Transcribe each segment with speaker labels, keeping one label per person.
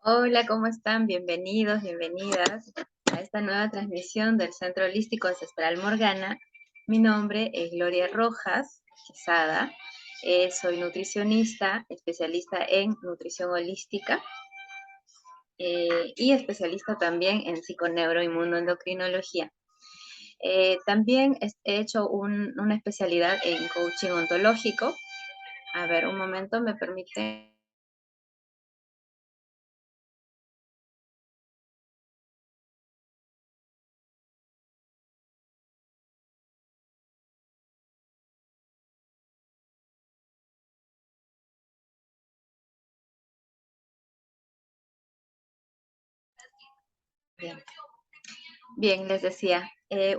Speaker 1: Hola, ¿cómo están? Bienvenidos, bienvenidas a esta nueva transmisión del Centro Holístico Ancestral Morgana. Mi nombre es Gloria Rojas Quesada. Soy nutricionista, especialista en nutrición holística y especialista también en psiconeuroinmunoendocrinología. También he hecho una especialidad en coaching ontológico. A ver, un momento, ¿me permite? Bien. Bien, les decía,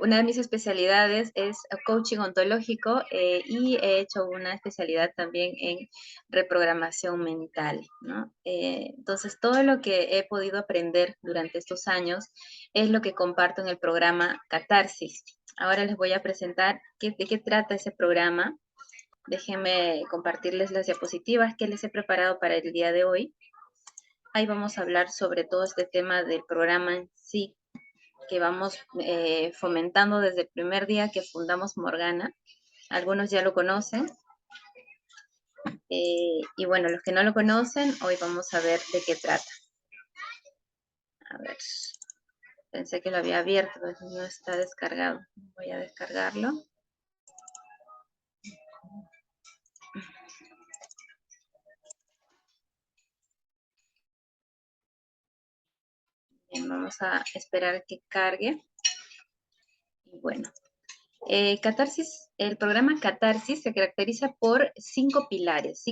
Speaker 1: una de mis especialidades es coaching ontológico y he hecho una especialidad también en reprogramación mental, ¿no? Entonces, todo lo que he podido aprender durante estos años es lo que comparto en el programa Catarsis. Ahora les voy a presentar de qué trata ese programa. Déjenme compartirles las diapositivas que les he preparado para el día de hoy. Ahí vamos a hablar sobre todo este tema del programa en sí, que vamos fomentando desde el primer día que fundamos Morgana. Algunos ya lo conocen. Y bueno, los que no lo conocen, hoy vamos a ver de qué trata. A ver, pensé que lo había abierto, pero no está descargado. Voy a descargarlo. Bien, vamos a esperar que cargue. Y bueno, Catarsis, el programa Catarsis se caracteriza por cinco pilares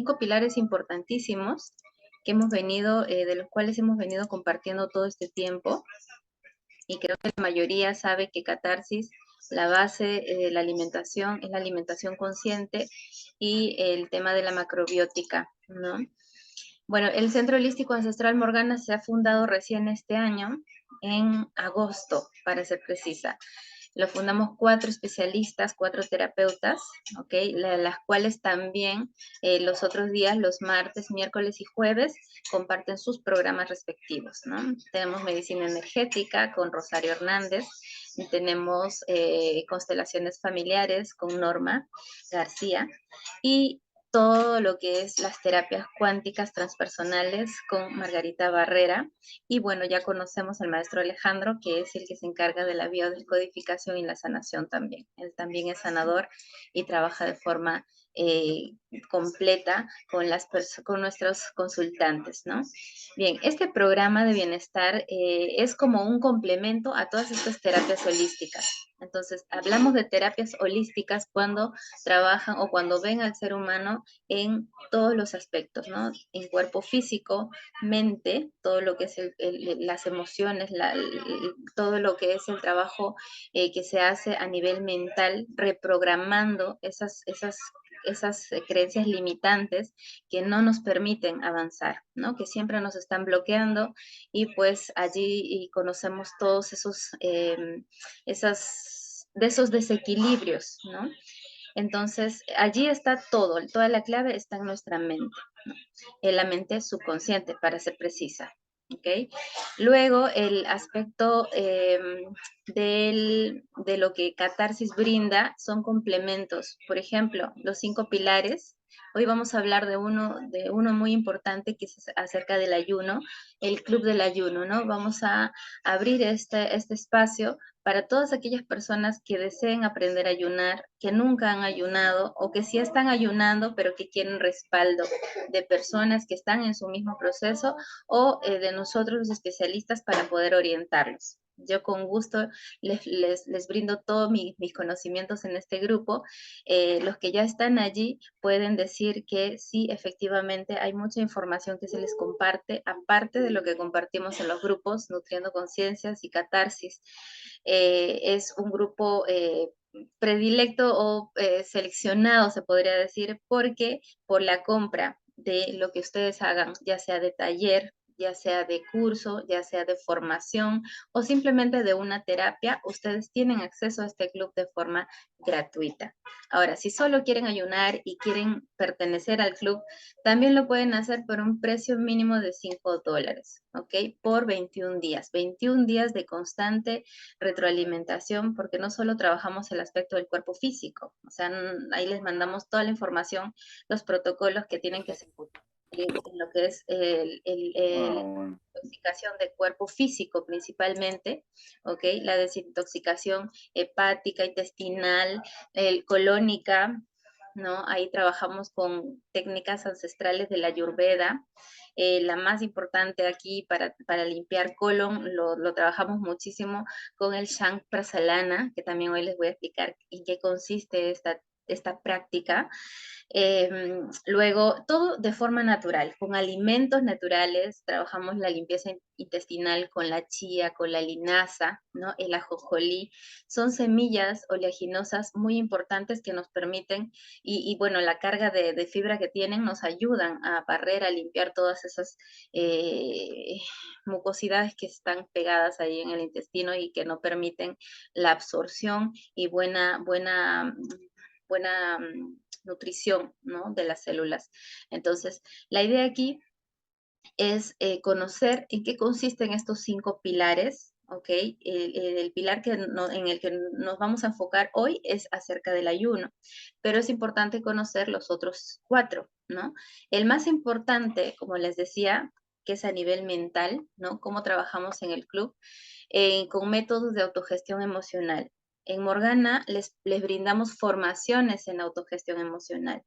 Speaker 1: importantísimos que hemos venido, de los cuales hemos venido compartiendo todo este tiempo. Y creo que la mayoría sabe que Catarsis, la base de la alimentación es la alimentación consciente y el tema de la macrobiótica, ¿no? Bueno, el Centro Holístico Ancestral Morgana se ha fundado recién este año, en agosto, para ser precisa. Lo fundamos 4 especialistas, 4 terapeutas, ¿ok? Las cuales también los otros días, los martes, miércoles y jueves, comparten sus programas respectivos, ¿no? Tenemos medicina energética con Rosario Hernández, tenemos constelaciones familiares con Norma García y todo lo que es las terapias cuánticas transpersonales con Margarita Barrera. Y bueno, ya conocemos al maestro Alejandro, que es el que se encarga de la biodescodificación y la sanación también. Él también es sanador y trabaja de forma completa con nuestros consultantes, ¿no? Bien, este programa de bienestar es como un complemento a todas estas terapias holísticas. Entonces, hablamos de terapias holísticas cuando trabajan o cuando ven al ser humano en todos los aspectos, ¿no? En cuerpo físico, mente, todo lo que es las emociones, todo lo que es el trabajo que se hace a nivel mental, reprogramando esas creencias limitantes que no nos permiten avanzar, ¿no? Que siempre nos están bloqueando y pues allí conocemos todos esos desequilibrios, ¿no? Entonces, allí está todo, toda la clave está en nuestra mente, ¿no? En la mente subconsciente, para ser precisa. ¿Okay? Luego, el aspecto de lo que Catarsis brinda son complementos. Por ejemplo, los 5 pilares. Hoy vamos a hablar de uno muy importante que es acerca del ayuno, el club del ayuno, ¿no? Vamos a abrir este espacio para todas aquellas personas que deseen aprender a ayunar, que nunca han ayunado o que sí están ayunando, pero que quieren respaldo de personas que están en su mismo proceso o de nosotros los especialistas para poder orientarlos. Yo con gusto les brindo todos mis conocimientos en este grupo. Los que ya están allí pueden decir que sí, efectivamente, hay mucha información que se les comparte, aparte de lo que compartimos en los grupos Nutriendo Conciencias y Catarsis. Es un grupo predilecto o seleccionado, se podría decir, porque por la compra de lo que ustedes hagan, ya sea de taller, ya sea de curso, ya sea de formación o simplemente de una terapia, ustedes tienen acceso a este club de forma gratuita. Ahora, si solo quieren ayunar y quieren pertenecer al club, también lo pueden hacer por un precio mínimo de $5, ¿ok? Por 21 días. 21 días de constante retroalimentación, porque no solo trabajamos el aspecto del cuerpo físico, o sea, ahí les mandamos toda la información, los protocolos que tienen que seguir en lo que es
Speaker 2: Bueno.
Speaker 1: desintoxicación de cuerpo físico principalmente, ¿ok? La desintoxicación hepática, intestinal, colónica, ¿no? Ahí trabajamos con técnicas ancestrales de la Ayurveda. La más importante aquí para limpiar colon, lo trabajamos muchísimo con el Shank Prasalana, que también hoy les voy a explicar en qué consiste esta práctica. Luego, todo de forma natural, con alimentos naturales, trabajamos la limpieza intestinal con la chía, con la linaza, ¿no? El ajonjolí, son semillas oleaginosas muy importantes que nos permiten, bueno, la carga de fibra que tienen nos ayudan a barrer, a limpiar todas esas mucosidades que están pegadas ahí en el intestino y que no permiten la absorción y buena nutrición, ¿no? De las células. Entonces, la idea aquí es conocer en qué consisten estos 5 pilares, ¿ok? El pilar en el que nos vamos a enfocar hoy es acerca del ayuno, pero es importante conocer los otros 4, ¿no? El más importante, como les decía, que es a nivel mental, ¿no? Cómo trabajamos en el club, con métodos de autogestión emocional. En Morgana les brindamos formaciones en autogestión emocional,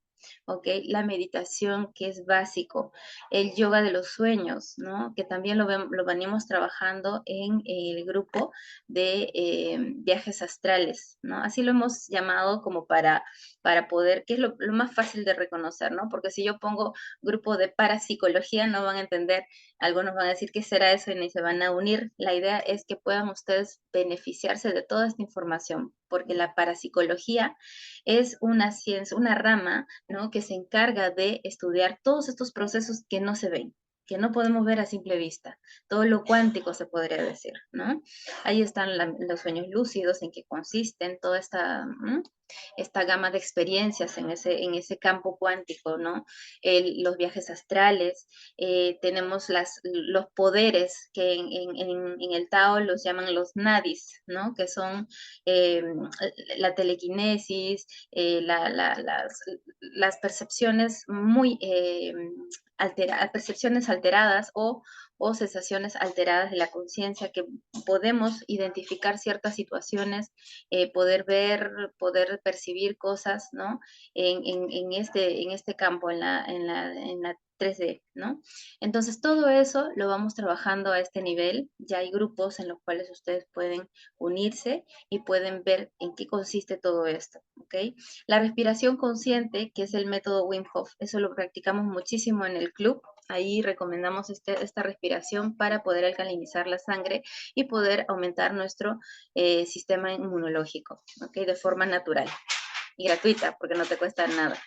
Speaker 1: ¿ok? La meditación, que es básico, el yoga de los sueños, ¿no? Que también lo venimos trabajando en el grupo de viajes astrales, ¿no? Así lo hemos llamado como para poder, que es lo más fácil de reconocer, ¿no? Porque si yo pongo grupo de parapsicología, no van a entender, algunos van a decir qué será eso y ni se van a unir. La idea es que puedan ustedes beneficiarse de toda esta información, porque la parapsicología es una ciencia, una rama, ¿no? Que se encarga de estudiar todos estos procesos que no se ven, que no podemos ver a simple vista, todo lo cuántico se podría decir, ¿no? Ahí están los sueños lúcidos, en qué consisten toda esta gama de experiencias en ese campo cuántico, ¿no? Los viajes astrales, tenemos los poderes que en el Tao los llaman los nadis, ¿no? Que son eh, la telequinesis, las percepciones muy percepciones alteradas o sensaciones alteradas de la conciencia, que podemos identificar ciertas situaciones, poder ver, poder percibir cosas, ¿no? En este campo, en la 3D, ¿no? Entonces, todo eso lo vamos trabajando a este nivel. Ya hay grupos en los cuales ustedes pueden unirse y pueden ver en qué consiste todo esto, ¿ok? La respiración consciente, que es el método Wim Hof, eso lo practicamos muchísimo en el club. Ahí recomendamos esta respiración para poder alcalinizar la sangre y poder aumentar nuestro sistema inmunológico, ¿ok? De forma natural y gratuita, porque no te cuesta nada.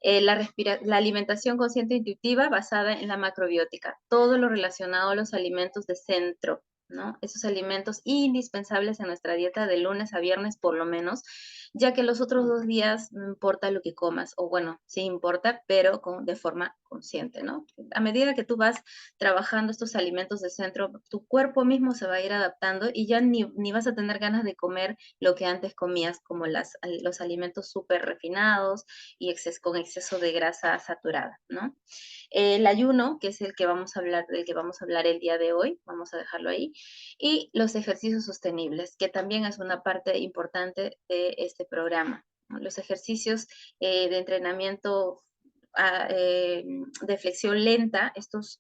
Speaker 1: La alimentación consciente e intuitiva basada en la macrobiótica, todo lo relacionado a los alimentos de centro, ¿no? Esos alimentos indispensables en nuestra dieta de lunes a viernes por lo menos, ya que los otros 2 días no importa lo que comas, o bueno, sí importa, pero de forma consciente, ¿no? A medida que tú vas trabajando estos alimentos de centro, tu cuerpo mismo se va a ir adaptando y ya ni vas a tener ganas de comer lo que antes comías, como los alimentos súper refinados y con exceso de grasa saturada, ¿no? El ayuno, que es el que vamos a hablar, del que vamos a hablar el día de hoy, vamos a dejarlo ahí, y los ejercicios sostenibles, que también es una parte importante de este programa, ¿no? Los ejercicios de entrenamiento de flexión lenta,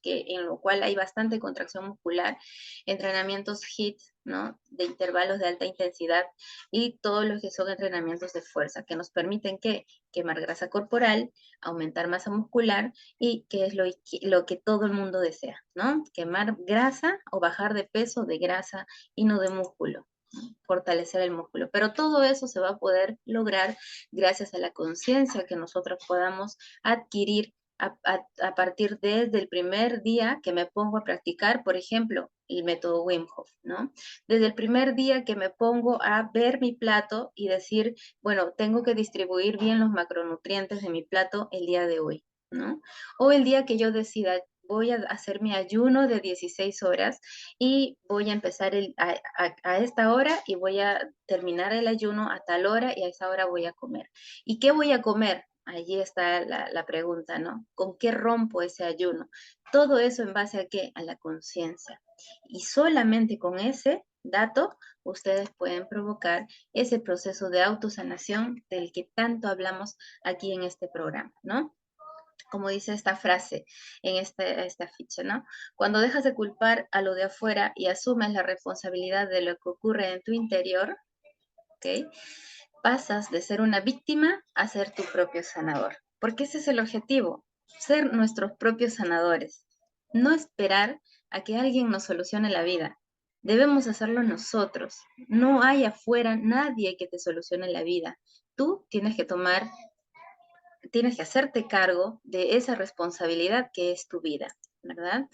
Speaker 1: en lo cual hay bastante contracción muscular, entrenamientos HIIT, ¿no? De intervalos de alta intensidad y todos los que son entrenamientos de fuerza, que nos permiten quemar grasa corporal, aumentar masa muscular y que es lo que todo el mundo desea, ¿no? Quemar grasa o bajar de peso de grasa y no de músculo, fortalecer el músculo. Pero todo eso se va a poder lograr gracias a la conciencia que nosotros podamos adquirir a partir desde el primer día que me pongo a practicar, por ejemplo, el método Wim Hof, ¿no? Desde el primer día que me pongo a ver mi plato y decir, bueno, tengo que distribuir bien los macronutrientes de mi plato el día de hoy, ¿no? O el día que yo decida, voy a hacer mi ayuno de 16 horas y voy a empezar a esta hora y voy a terminar el ayuno a tal hora y a esa hora voy a comer. ¿Y qué voy a comer? Allí está la pregunta, ¿no? ¿Con qué rompo ese ayuno? Todo eso en base a qué? A la conciencia. Y solamente con ese dato ustedes pueden provocar ese proceso de autosanación del que tanto hablamos aquí en este programa, ¿no? Como dice esta frase en esta ficha, ¿no? Cuando dejas de culpar a lo de afuera y asumes la responsabilidad de lo que ocurre en tu interior, ¿ok? Pasas de ser una víctima a ser tu propio sanador. Porque ese es el objetivo, ser nuestros propios sanadores. No esperar a que alguien nos solucione la vida. Debemos hacerlo nosotros. No hay afuera nadie que te solucione la vida. Tú tienes que hacerte cargo de esa responsabilidad que es tu vida, ¿verdad?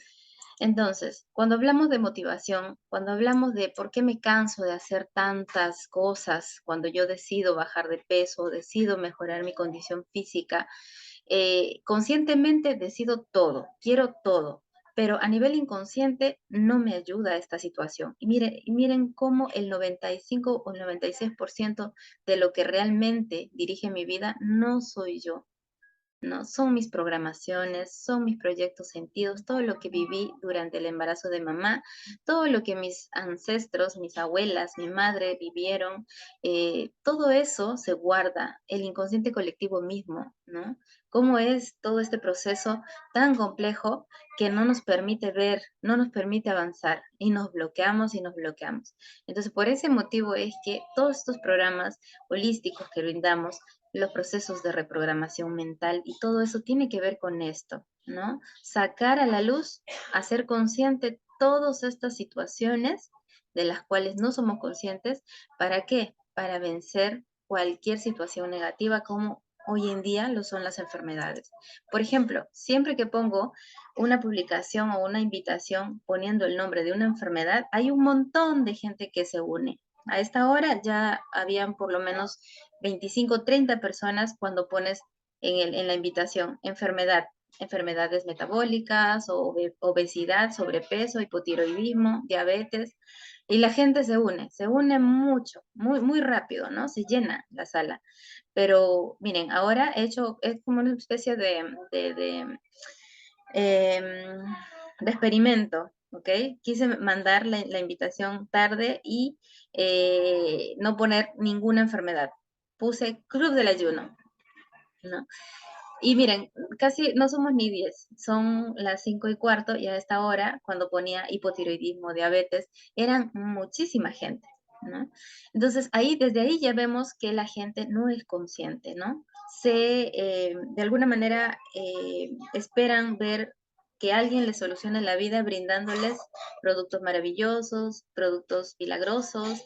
Speaker 1: Entonces, cuando hablamos de motivación, cuando hablamos de por qué me canso de hacer tantas cosas, cuando yo decido bajar de peso, decido mejorar mi condición física, conscientemente decido todo, quiero todo, pero a nivel inconsciente no me ayuda esta situación. Y miren cómo el 95 o el 96% de lo que realmente dirige mi vida no soy yo, ¿no? Son mis programaciones, son mis proyectos sentidos, todo lo que viví durante el embarazo de mamá, todo lo que mis ancestros, mis abuelas, mi madre vivieron, todo eso se guarda, el inconsciente colectivo mismo, ¿no? Cómo es todo este proceso tan complejo que no nos permite ver, no nos permite avanzar y nos bloqueamos y nos bloqueamos. Entonces, por ese motivo es que todos estos programas holísticos que brindamos, los procesos de reprogramación mental y todo eso tiene que ver con esto, ¿no? Sacar a la luz, hacer consciente todas estas situaciones de las cuales no somos conscientes. ¿Para qué? Para vencer cualquier situación negativa como hoy en día lo son las enfermedades. Por ejemplo, siempre que pongo una publicación o una invitación poniendo el nombre de una enfermedad, hay un montón de gente que se une. A esta hora ya habían por lo menos 25, 30 personas cuando pones en la invitación enfermedad, enfermedades metabólicas, obesidad, sobrepeso, hipotiroidismo, diabetes, y la gente se une mucho, muy rápido, ¿no? Se llena la sala. Pero miren, ahora he hecho, es como una especie em, de experimento, ¿ok? Quise mandar la invitación tarde y no poner ninguna enfermedad. Puse Club del Ayuno, ¿no? Y miren, casi no somos ni 10, son las 5:15 y a esta hora, cuando ponía hipotiroidismo, diabetes, eran muchísima gente, ¿no? Entonces, desde ahí ya vemos que la gente no es consciente, ¿no? De alguna manera, esperan ver que alguien les solucione la vida brindándoles productos maravillosos, productos milagrosos,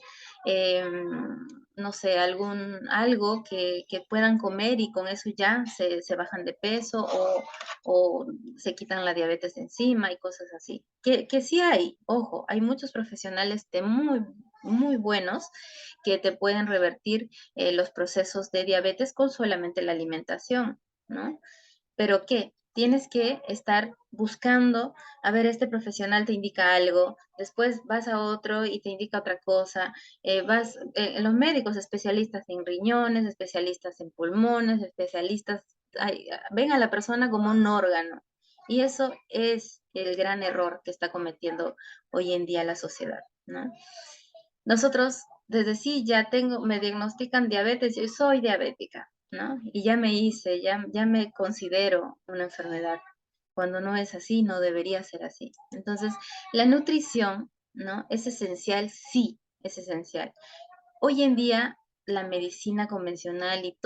Speaker 1: no sé, algo que puedan comer y con eso ya se bajan de peso o se quitan la diabetes de encima y cosas así. Que sí hay, ojo, hay muchos profesionales muy buenos que te pueden revertir los procesos de diabetes con solamente la alimentación, ¿no? Pero ¿qué? Tienes que estar buscando, a ver, este profesional te indica algo, después vas a otro y te indica otra cosa, los médicos especialistas en riñones, especialistas en pulmones, especialistas, ven a la persona como un órgano. Y eso es el gran error que está cometiendo hoy en día la sociedad, ¿no? Nosotros, desde sí, me diagnostican diabetes, yo soy diabética, ¿no? Y ya me considero una enfermedad. Cuando no es así, no debería ser así. Entonces, la nutrición, ¿no? Es esencial, sí, es esencial. Hoy en día, la medicina convencional y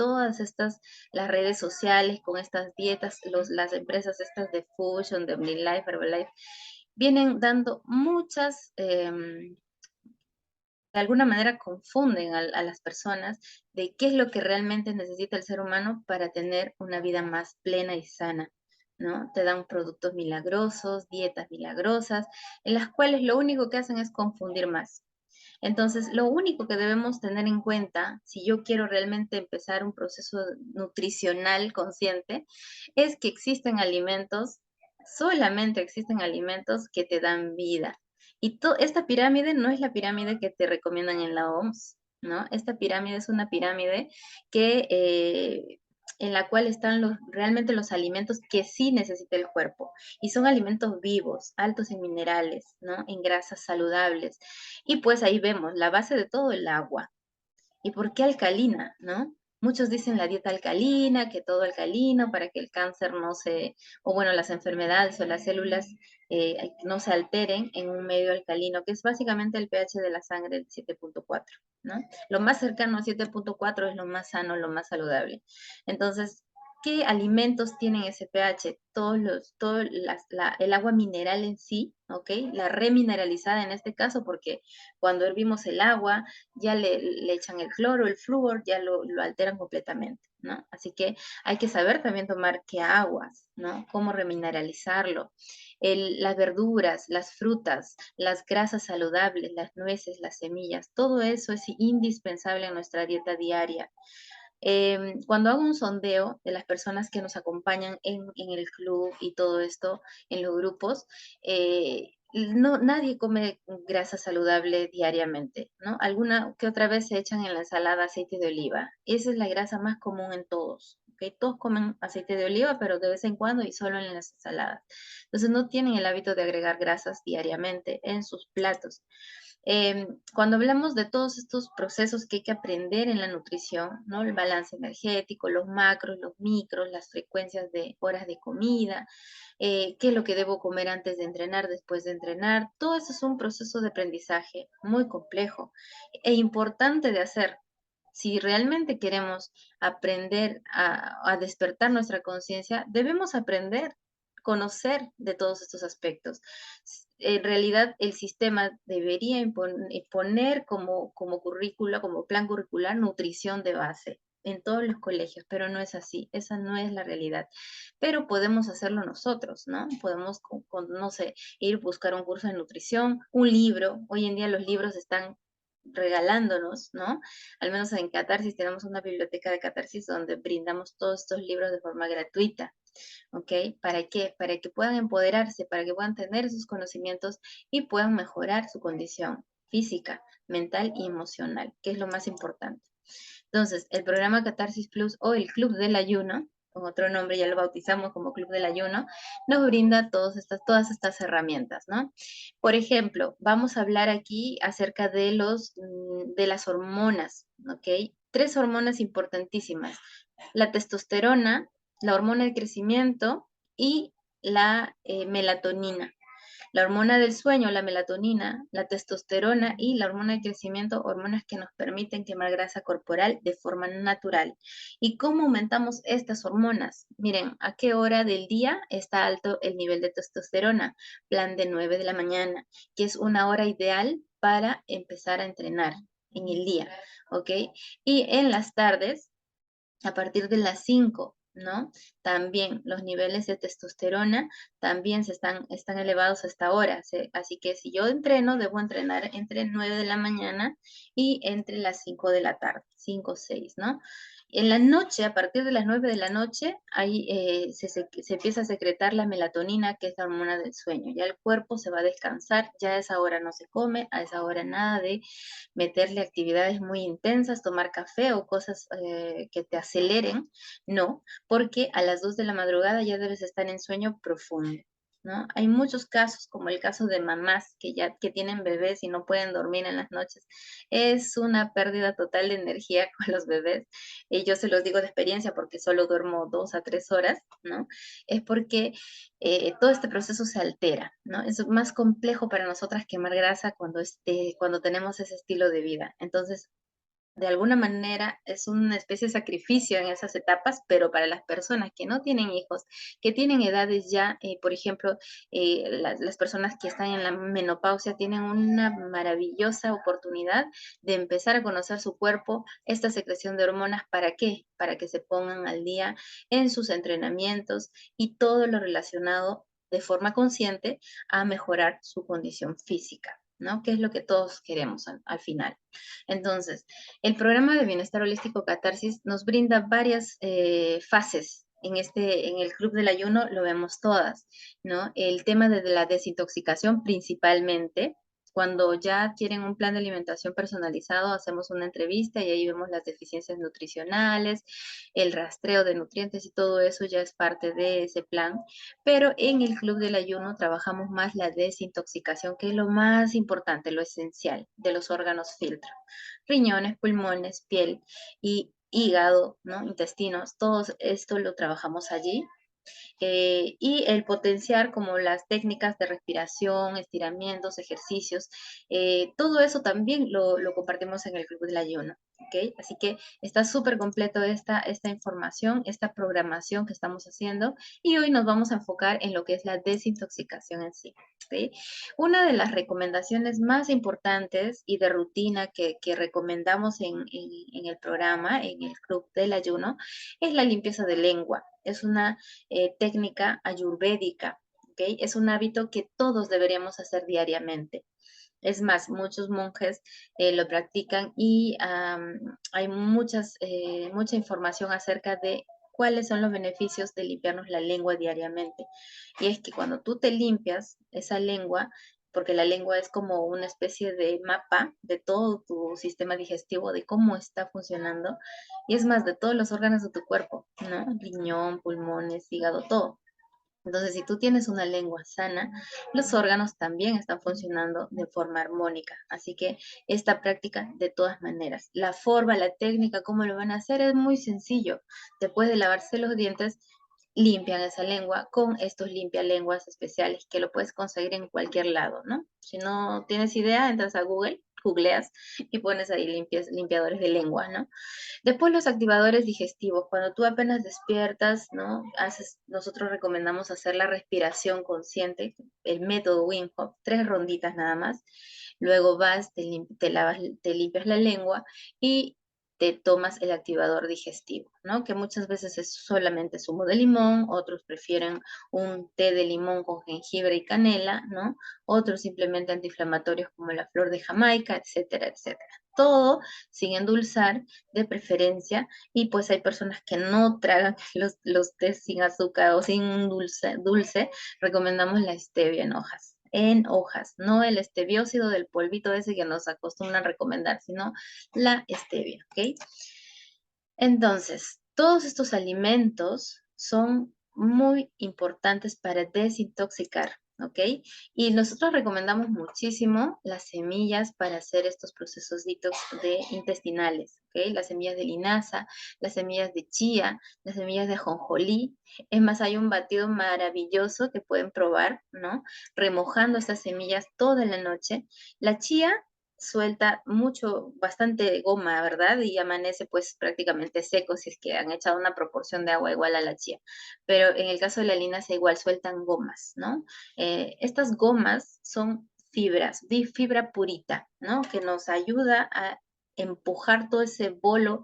Speaker 1: las redes sociales con estas dietas, las empresas estas de Fusion, de OmniLife, Herbalife, vienen dando muchas de alguna manera confunden a las personas de qué es lo que realmente necesita el ser humano para tener una vida más plena y sana. ¿no? Te dan productos milagrosos, dietas milagrosas, en las cuales lo único que hacen es confundir más. Entonces, lo único que debemos tener en cuenta, si yo quiero realmente empezar un proceso nutricional consciente, es que existen alimentos, solamente existen alimentos que te dan vida. Y esta pirámide no es la pirámide que te recomiendan en la OMS, ¿no? Esta pirámide es una pirámide que en la cual están realmente los alimentos que sí necesita el cuerpo. Y son alimentos vivos, altos en minerales, ¿no? En grasas saludables. Y pues ahí vemos la base de todo el agua. ¿Y por qué alcalina, no? Muchos dicen la dieta alcalina, que todo alcalino para que el cáncer no se, o bueno, las enfermedades o las células no se alteren en un medio alcalino, que es básicamente el pH de la sangre del 7.4, ¿no? Lo más cercano a 7.4 es lo más sano, lo más saludable. Entonces, ¿qué alimentos tienen ese pH? El agua mineral en sí, ¿ok? La remineralizada en este caso, porque cuando hervimos el agua, ya le echan el cloro, el flúor, ya lo alteran completamente, ¿no? Así que hay que saber también tomar qué aguas, ¿no? Cómo remineralizarlo. Las verduras, las frutas, las grasas saludables, las nueces, las semillas, todo eso es indispensable en nuestra dieta diaria. Cuando hago un sondeo de las personas que nos acompañan en el club y todo esto, en los grupos, no, nadie come grasa saludable diariamente, ¿no? Alguna que otra vez se echan en la ensalada aceite de oliva. Esa es la grasa más común en todos, ¿ok? Todos comen aceite de oliva, pero de vez en cuando y solo en las ensaladas. Entonces no tienen el hábito de agregar grasas diariamente en sus platos. Cuando hablamos de todos estos procesos que hay que aprender en la nutrición, ¿no? El balance energético, los macros, los micros, las frecuencias de horas de comida, qué es lo que debo comer antes de entrenar, después de entrenar, todo eso es un proceso de aprendizaje muy complejo e importante de hacer. Si realmente queremos aprender a despertar nuestra conciencia, debemos aprender, conocer de todos estos aspectos. En realidad, el sistema debería imponer como currícula, como plan curricular, nutrición de base en todos los colegios, pero no es así, esa no es la realidad. Pero podemos hacerlo nosotros, ¿no? Podemos, no sé, ir a buscar un curso de nutrición, un libro. Hoy en día los libros están regalándonos, ¿no? Al menos en Catarsis tenemos una biblioteca de Catarsis donde brindamos todos estos libros de forma gratuita, ¿ok? ¿Para qué? Para que puedan empoderarse, para que puedan tener sus conocimientos y puedan mejorar su condición física, mental y emocional, que es lo más importante. Entonces, el programa Catarsis Plus o el Club del Ayuno, con otro nombre ya lo bautizamos como Club del Ayuno, nos brinda todas estas herramientas, ¿no? Por ejemplo, vamos a hablar aquí acerca de las hormonas, ¿ok? Tres hormonas importantísimas: la testosterona, la hormona del crecimiento y la melatonina. La hormona del sueño, la melatonina, la testosterona y la hormona de crecimiento, hormonas que nos permiten quemar grasa corporal de forma natural. ¿Y cómo aumentamos estas hormonas? Miren, ¿a qué hora del día está alto el nivel de testosterona? Plan de 9 de la mañana, que es una hora ideal para empezar a entrenar en el día, ¿ok? Y en las tardes, a partir de las 5, ¿no? También los niveles de testosterona también están elevados hasta ahora. Así que si yo entreno, debo entrenar entre 9 de la mañana y entre las 5 de la tarde, 5 o 6, ¿no? En la noche, a partir de las 9 de la noche, ahí se empieza a secretar la melatonina, que es la hormona del sueño. Ya el cuerpo se va a descansar, ya a esa hora no se come, a esa hora nada de meterle actividades muy intensas, tomar café o cosas que te aceleren, no, porque a las 2 de la madrugada ya debes estar en sueño profundo, ¿no? Hay muchos casos, como el caso de mamás que tienen bebés y no pueden dormir en las noches. Es una pérdida total de energía con los bebés. Y yo se los digo de experiencia porque solo duermo 2 a 3 horas, ¿no? Es porque todo este proceso se altera, ¿no? Es más complejo para nosotras quemar grasa cuando tenemos ese estilo de vida. Entonces, de alguna manera es una especie de sacrificio en esas etapas, pero para las personas que no tienen hijos, que tienen edades ya, por ejemplo, las personas que están en la menopausia tienen una maravillosa oportunidad de empezar a conocer su cuerpo, esta secreción de hormonas, ¿para qué? Para que se pongan al día en sus entrenamientos y todo lo relacionado de forma consciente a mejorar su condición física, ¿no? Que es lo que todos queremos al final. Entonces, el programa de bienestar holístico Catarsis nos brinda varias fases. En el Club del Ayuno lo vemos todas, ¿no? El tema de la desintoxicación principalmente. Cuando ya quieren un plan de alimentación personalizado, hacemos una entrevista y ahí vemos las deficiencias nutricionales, el rastreo de nutrientes y todo eso ya es parte de ese plan. Pero en el Club del Ayuno trabajamos más la desintoxicación, que es lo más importante, lo esencial de los órganos filtro: riñones, pulmones, piel y hígado, ¿no? Intestinos, todo esto lo trabajamos allí. Y el potenciar como las técnicas de respiración, estiramientos, ejercicios, todo eso también lo compartimos en el Club del Ayuno, ¿ok? Así que está súper completo esta información, esta programación que estamos haciendo, y hoy nos vamos a enfocar en lo que es la desintoxicación en sí, ¿ok? Una de las recomendaciones más importantes y de rutina que recomendamos en el programa, en el Club del Ayuno, es la limpieza de lengua. Es una técnica ayurvédica, ¿ok? Es un hábito que todos deberíamos hacer diariamente. Es más, muchos monjes lo practican y hay mucha información acerca de cuáles son los beneficios de limpiarnos la lengua diariamente. Y es que cuando tú te limpias esa lengua, porque la lengua es como una especie de mapa de todo tu sistema digestivo, de cómo está funcionando, y es más, de todos los órganos de tu cuerpo, ¿no? Riñón, pulmones, hígado, todo. Entonces, si tú tienes una lengua sana, los órganos también están funcionando de forma armónica. Así que esta práctica, de todas maneras, la forma, la técnica, cómo lo van a hacer es muy sencillo. Después de lavarse los dientes, limpian esa lengua con estos limpialenguas especiales que lo puedes conseguir en cualquier lado, ¿no? Si no tienes idea, entras a Google, googleas y pones ahí limpiadores de lengua, ¿no? Después los activadores digestivos, cuando tú apenas despiertas, ¿no? Nosotros recomendamos hacer la respiración consciente, el método Wim Hof, 3 ronditas nada más. Luego vas, te lavas, te limpias la lengua y te tomas el activador digestivo, ¿no? Que muchas veces es solamente zumo de limón, otros prefieren un té de limón con jengibre y canela, ¿no? Otros simplemente antiinflamatorios como la flor de Jamaica, etcétera, etcétera. Todo sin endulzar de preferencia, y pues hay personas que no tragan los tés sin azúcar o sin dulce, recomendamos la stevia en hojas, no el esteviócido del polvito ese que nos acostumbran recomendar, sino la stevia, ¿ok? Entonces, todos estos alimentos son muy importantes para desintoxicar, ¿ok? Y nosotros recomendamos muchísimo las semillas para hacer estos procesos detox intestinales, ¿ok? Las semillas de linaza, las semillas de chía, las semillas de ajonjolí. Es más, hay un batido maravilloso que pueden probar, ¿no? Remojando estas semillas toda la noche. La chía suelta bastante goma, ¿verdad? Y amanece pues prácticamente seco si es que han echado una proporción de agua igual a la chía. Pero en el caso de la linaza igual sueltan gomas, ¿no? Estas gomas son fibra purita, ¿no? Que nos ayuda a empujar todo ese bolo,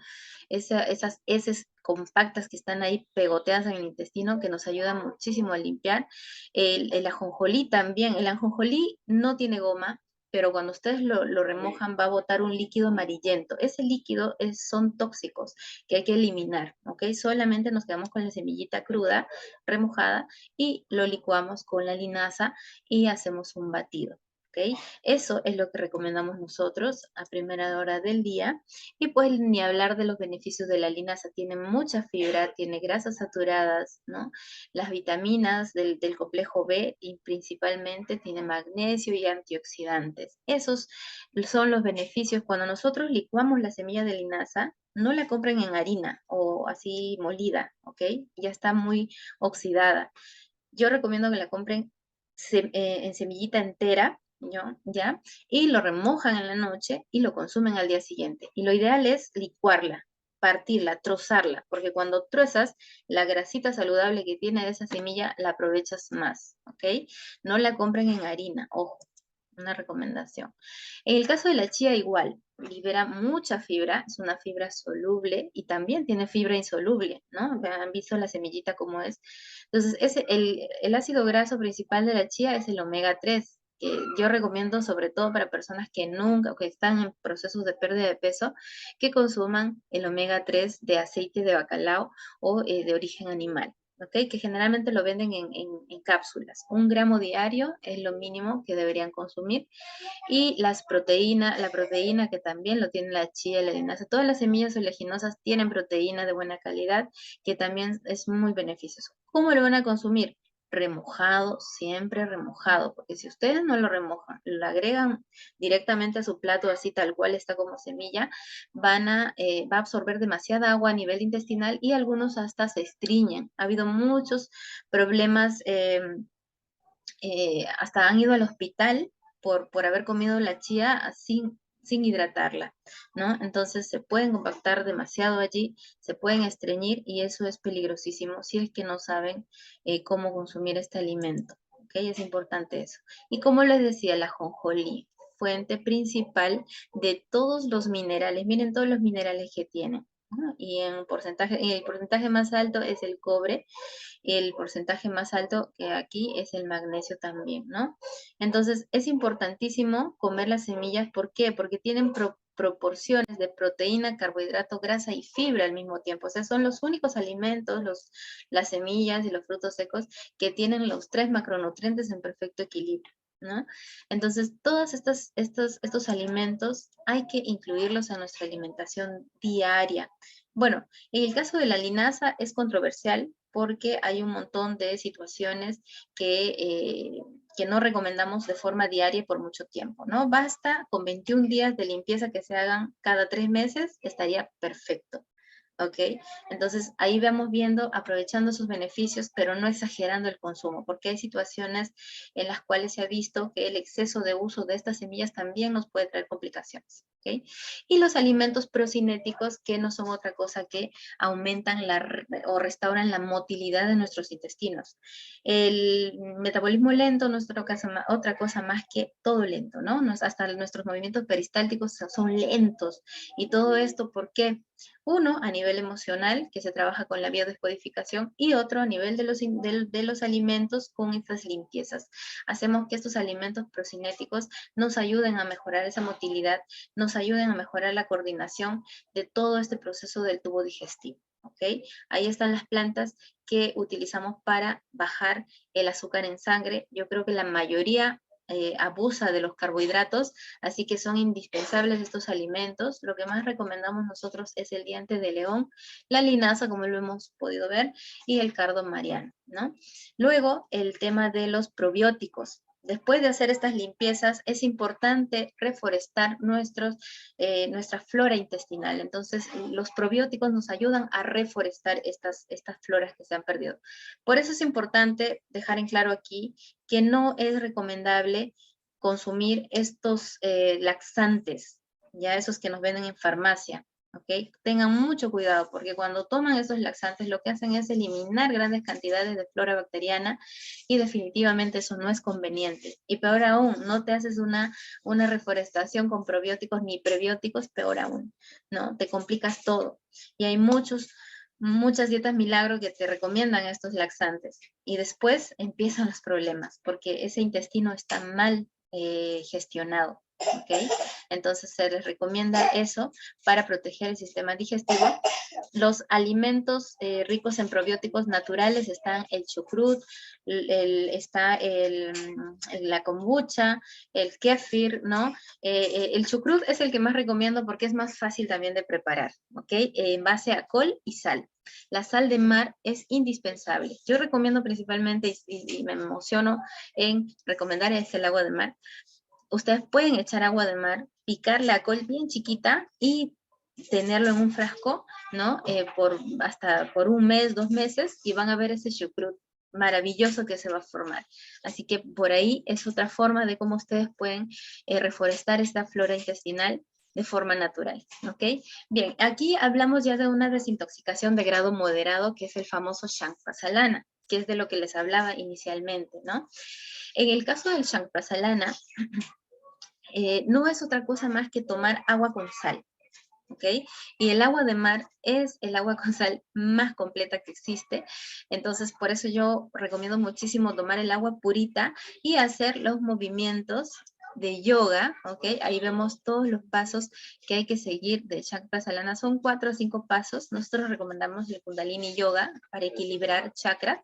Speaker 1: esas heces compactas que están ahí pegoteadas en el intestino, que nos ayudan muchísimo a limpiar. El ajonjolí también, el ajonjolí no tiene goma, pero cuando ustedes lo remojan va a botar un líquido amarillento. Ese líquido son tóxicos que hay que eliminar, ¿ok? Solamente nos quedamos con la semillita cruda, remojada, y lo licuamos con la linaza y hacemos un batido, ¿ok? Eso es lo que recomendamos nosotros a primera hora del día. Y pues ni hablar de los beneficios de la linaza. Tiene mucha fibra, tiene grasas saturadas, ¿no? Las vitaminas del complejo B, y principalmente tiene magnesio y antioxidantes. Esos son los beneficios. Cuando nosotros licuamos la semilla de linaza, no la compren en harina o así molida, ¿ok? Ya está muy oxidada. Yo recomiendo que la compren en semillita entera, ¿Ya? Y lo remojan en la noche y lo consumen al día siguiente. Y lo ideal es licuarla, partirla, trozarla, porque cuando trozas, la grasita saludable que tiene de esa semilla la aprovechas más, ¿ok? No la compren en harina, ojo, una recomendación. En el caso de la chía igual, libera mucha fibra, es una fibra soluble y también tiene fibra insoluble, ¿no? Han visto la semillita como es. Entonces, el ácido graso principal de la chía es el omega 3, que yo recomiendo sobre todo para personas que nunca, que están en procesos de pérdida de peso, que consuman el omega 3 de aceite de bacalao o de origen animal. ¿Ok? Que generalmente lo venden en cápsulas. 1 gramo diario es lo mínimo que deberían consumir. Y las proteínas, la proteína que también lo tiene la chía y la linaza. Todas las semillas oleaginosas tienen proteína de buena calidad, que también es muy beneficioso. ¿Cómo lo van a consumir? Remojado, siempre remojado, porque si ustedes no lo remojan, lo agregan directamente a su plato así tal cual está como semilla, va a absorber demasiada agua a nivel intestinal y algunos hasta se estriñen. Ha habido muchos problemas, hasta han ido al hospital por haber comido la chía sin hidratarla, ¿no? Entonces se pueden compactar demasiado allí, se pueden estreñir y eso es peligrosísimo si es que no saben cómo consumir este alimento, ¿ok? Es importante eso. Y como les decía, la ajonjolí, fuente principal de todos los minerales, miren todos los minerales que tiene, ¿no? Y el porcentaje más alto es el cobre, el porcentaje más alto que aquí es el magnesio también, ¿no? Entonces, es importantísimo comer las semillas. ¿Por qué? Porque tienen proporciones de proteína, carbohidrato, grasa y fibra al mismo tiempo. O sea, son los únicos alimentos, las semillas y los frutos secos que tienen los 3 macronutrientes en perfecto equilibrio, ¿no? Entonces, todos estos alimentos hay que incluirlos en nuestra alimentación diaria. Bueno, en el caso de la linaza es controversial porque hay un montón de situaciones que no recomendamos de forma diaria por mucho tiempo, ¿no? Basta con 21 días de limpieza que se hagan cada 3 meses, estaría perfecto. ¿Ok? Entonces ahí vamos viendo, aprovechando sus beneficios, pero no exagerando el consumo, porque hay situaciones en las cuales se ha visto que el exceso de uso de estas semillas también nos puede traer complicaciones. ¿Ok? Y los alimentos procinéticos, que no son otra cosa que aumentan o restauran la motilidad de nuestros intestinos. El metabolismo lento no es otra cosa más que todo lento, ¿no? Hasta nuestros movimientos peristálticos son lentos. Y todo esto, ¿por qué? Uno, a nivel emocional, que se trabaja con la biodescodificación, y otro a nivel de los alimentos con estas limpiezas. Hacemos que estos alimentos procinéticos nos ayuden a mejorar esa motilidad, nos ayuden a mejorar la coordinación de todo este proceso del tubo digestivo. ¿Ok? Ahí están las plantas que utilizamos para bajar el azúcar en sangre. Yo creo que la mayoría abusa de los carbohidratos, así que son indispensables estos alimentos. Lo que más recomendamos nosotros es el diente de león, la linaza, como lo hemos podido ver, y el cardo mariano, ¿no? Luego, el tema de los probióticos. Después de hacer estas limpiezas, es importante reforestar nuestra flora intestinal. Entonces, los probióticos nos ayudan a reforestar estas floras que se han perdido. Por eso es importante dejar en claro aquí que no es recomendable consumir estos laxantes, ya esos que nos venden en farmacia. ¿Ok? Tengan mucho cuidado porque cuando toman esos laxantes lo que hacen es eliminar grandes cantidades de flora bacteriana y definitivamente eso no es conveniente. Y peor aún, no te haces una reforestación con probióticos ni prebióticos, peor aún, ¿no? Te complicas todo. Y hay muchas dietas milagro que te recomiendan estos laxantes y después empiezan los problemas porque ese intestino está mal gestionado. ¿Ok? Entonces se les recomienda eso para proteger el sistema digestivo. Los alimentos ricos en probióticos naturales están el chucrut, está la kombucha, el kéfir, ¿no? El chucrut es el que más recomiendo porque es más fácil también de preparar, ¿ok? En base a col y sal. La sal de mar es indispensable. Yo recomiendo principalmente, y me emociono en recomendar, es el agua de mar. Ustedes pueden echar agua de mar, picar la col bien chiquita y tenerlo en un frasco, ¿no? Hasta por 1 mes, 2 meses, y van a ver ese chucrut maravilloso que se va a formar. Así que por ahí es otra forma de cómo ustedes pueden reforestar esta flora intestinal de forma natural, ¿ok? Bien, aquí hablamos ya de una desintoxicación de grado moderado, que es el famoso Chancpasalana, que es de lo que les hablaba inicialmente, ¿no? En el caso del Chancpasalana, no es otra cosa más que tomar agua con sal, ¿ok? Y el agua de mar es el agua con sal más completa que existe. Entonces, por eso yo recomiendo muchísimo tomar el agua purita y hacer los movimientos de yoga, ¿ok? Ahí vemos todos los pasos que hay que seguir de Chakrasalana. Son 4 o 5 pasos. Nosotros recomendamos el Kundalini Yoga para equilibrar chakras.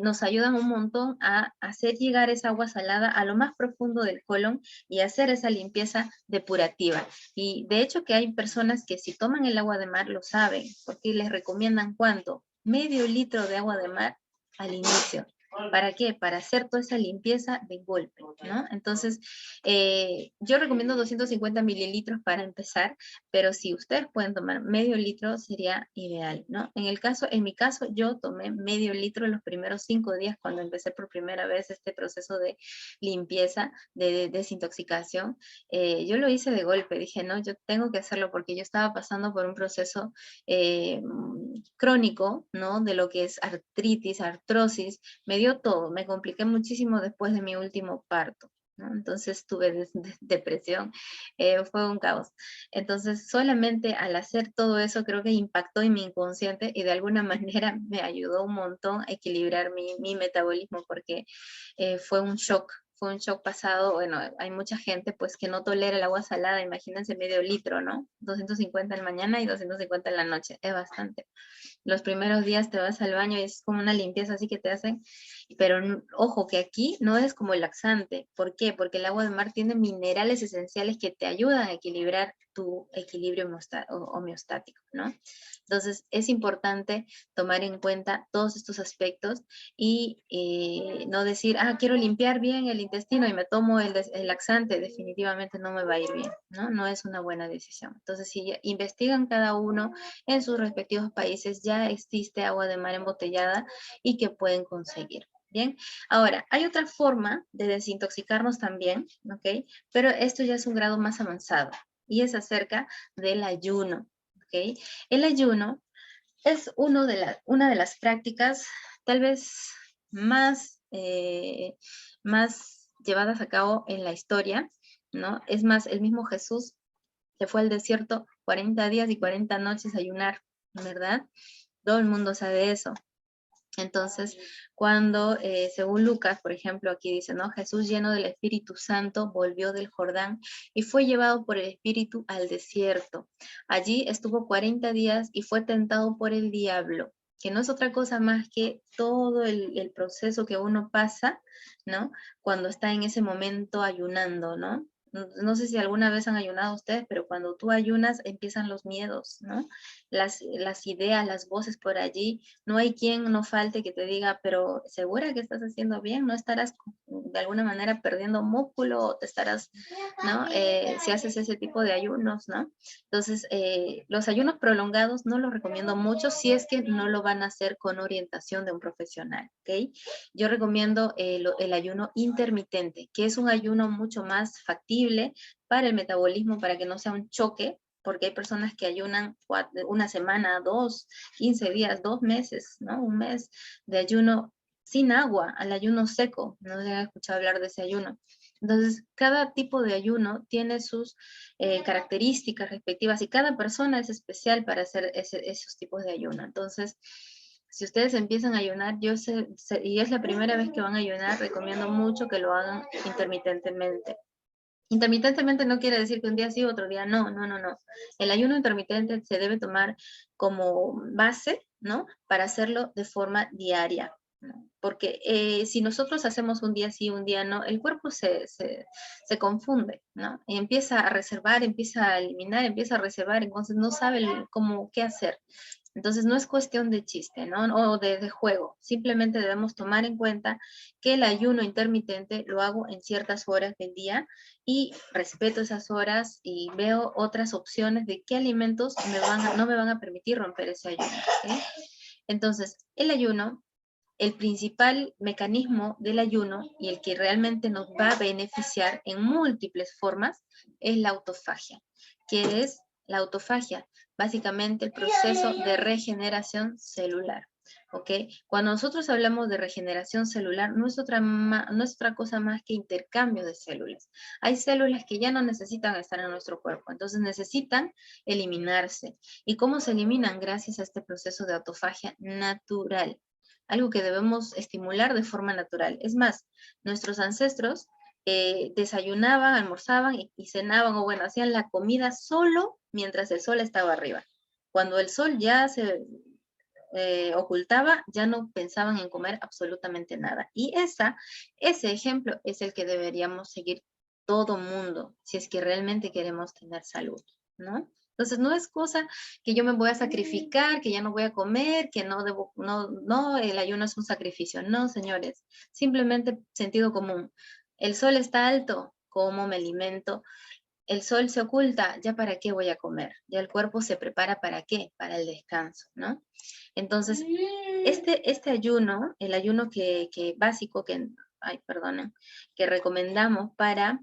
Speaker 1: Nos ayudan un montón a hacer llegar esa agua salada a lo más profundo del colon y hacer esa limpieza depurativa. Y de hecho que hay personas que si toman el agua de mar lo saben, porque les recomiendan ¿cuánto? Medio litro de agua de mar al inicio. ¿Para qué? Para hacer toda esa limpieza de golpe, ¿no? Entonces, yo recomiendo 250 mililitros para empezar, pero si ustedes pueden tomar medio litro sería ideal, ¿no? En mi caso, yo tomé medio litro los primeros 5 días cuando empecé por primera vez este proceso de limpieza, de desintoxicación. Yo lo hice de golpe, dije, no, yo tengo que hacerlo porque yo estaba pasando por un proceso crónico, ¿no? De lo que es artritis, artrosis, me dio todo, me compliqué muchísimo después de mi último parto, ¿no? Entonces tuve depresión, fue un caos. Entonces solamente al hacer todo eso creo que impactó en mi inconsciente y de alguna manera me ayudó un montón a equilibrar mi metabolismo porque fue un shock. Fue un shock pasado, bueno, hay mucha gente pues que no tolera el agua salada, imagínense medio litro, ¿no? 250 en la mañana y 250 en la noche, es bastante. Los primeros días te vas al baño y es como una limpieza así que te hacen, pero ojo que aquí no es como el laxante. ¿Por qué? Porque el agua de mar tiene minerales esenciales que te ayudan a equilibrar tu equilibrio homeostático, ¿no? Entonces es importante tomar en cuenta todos estos aspectos y no decir, quiero limpiar bien el intestino y me tomo el laxante, definitivamente no me va a ir bien, ¿no? No es una buena decisión. Entonces, si investigan cada uno en sus respectivos países, ya existe agua de mar embotellada y que pueden conseguir. Bien, ahora, hay otra forma de desintoxicarnos también, ¿ok? Pero esto ya es un grado más avanzado y es acerca del ayuno, ¿ok? El ayuno es una de las prácticas tal vez más llevadas a cabo en la historia, ¿no? Es más, el mismo Jesús se fue al desierto 40 días y 40 noches a ayunar, ¿verdad? Todo el mundo sabe eso. Entonces, cuando, según Lucas, por ejemplo, aquí dice, ¿no? Jesús lleno del Espíritu Santo volvió del Jordán y fue llevado por el Espíritu al desierto. Allí estuvo 40 días y fue tentado por el diablo, que no es otra cosa más que todo el proceso que uno pasa, ¿no? Cuando está en ese momento ayunando, ¿no? No sé si alguna vez han ayunado ustedes, pero cuando tú ayunas empiezan los miedos, ¿no? Las ideas, las voces por allí. No hay quien no falte que te diga, pero ¿segura que estás haciendo bien? ¿No estarás de alguna manera perdiendo músculo o te estarás, ¿no? Si haces ese tipo de ayunos, ¿no? Entonces, los ayunos prolongados no los recomiendo mucho si es que no lo van a hacer con orientación de un profesional, ¿ok? Yo recomiendo el ayuno intermitente, que es un ayuno mucho más factible para el metabolismo, para que no sea un choque, porque hay personas que ayunan una semana, 2, 15 días, 2 meses, ¿no? Un mes de ayuno sin agua, al ayuno seco. No se han escuchado hablar de ese ayuno. Entonces, cada tipo de ayuno tiene sus características respectivas y cada persona es especial para hacer esos tipos de ayuno. Entonces, si ustedes empiezan a ayunar, y es la primera vez que van a ayunar, recomiendo mucho que lo hagan intermitentemente. Intermitentemente no quiere decir que un día sí, otro día no, no, no, no. El ayuno intermitente se debe tomar como base, ¿no? Para hacerlo de forma diaria, ¿no? Porque si nosotros hacemos un día sí, un día no, el cuerpo se confunde, ¿no? Y empieza a reservar, empieza a eliminar, empieza a reservar, entonces no sabe qué hacer. Entonces no es cuestión de chiste, ¿no? O de juego. Simplemente debemos tomar en cuenta que el ayuno intermitente lo hago en ciertas horas del día y respeto esas horas y veo otras opciones de qué alimentos no me van a permitir romper ese ayuno, ¿okay? Entonces, el ayuno el principal mecanismo del ayuno y el que realmente nos va a beneficiar en múltiples formas es la autofagia. ¿Qué es la autofagia? Básicamente el proceso de regeneración celular. ¿Ok? Cuando nosotros hablamos de regeneración celular, no es otra cosa más que intercambio de células. Hay células que ya no necesitan estar en nuestro cuerpo, entonces necesitan eliminarse. ¿Y cómo se eliminan? Gracias a este proceso de autofagia natural. Algo que debemos estimular de forma natural. Es más, nuestros ancestros desayunaban, almorzaban y cenaban, o bueno, hacían la comida solo mientras el sol estaba arriba. Cuando el sol ya se ocultaba, ya no pensaban en comer absolutamente nada. Y ese ejemplo es el que deberíamos seguir todo mundo, si es que realmente queremos tener salud, ¿no? Entonces no es cosa que yo me voy a sacrificar, que ya no voy a comer, que no debo, no, el ayuno es un sacrificio. No, señores, simplemente sentido común. El sol está alto, ¿cómo me alimento? El sol se oculta, ¿ya para qué voy a comer? Ya el cuerpo se prepara ¿para qué? Para el descanso, ¿no? Entonces, este ayuno, el ayuno básico, ay, perdonen, que recomendamos para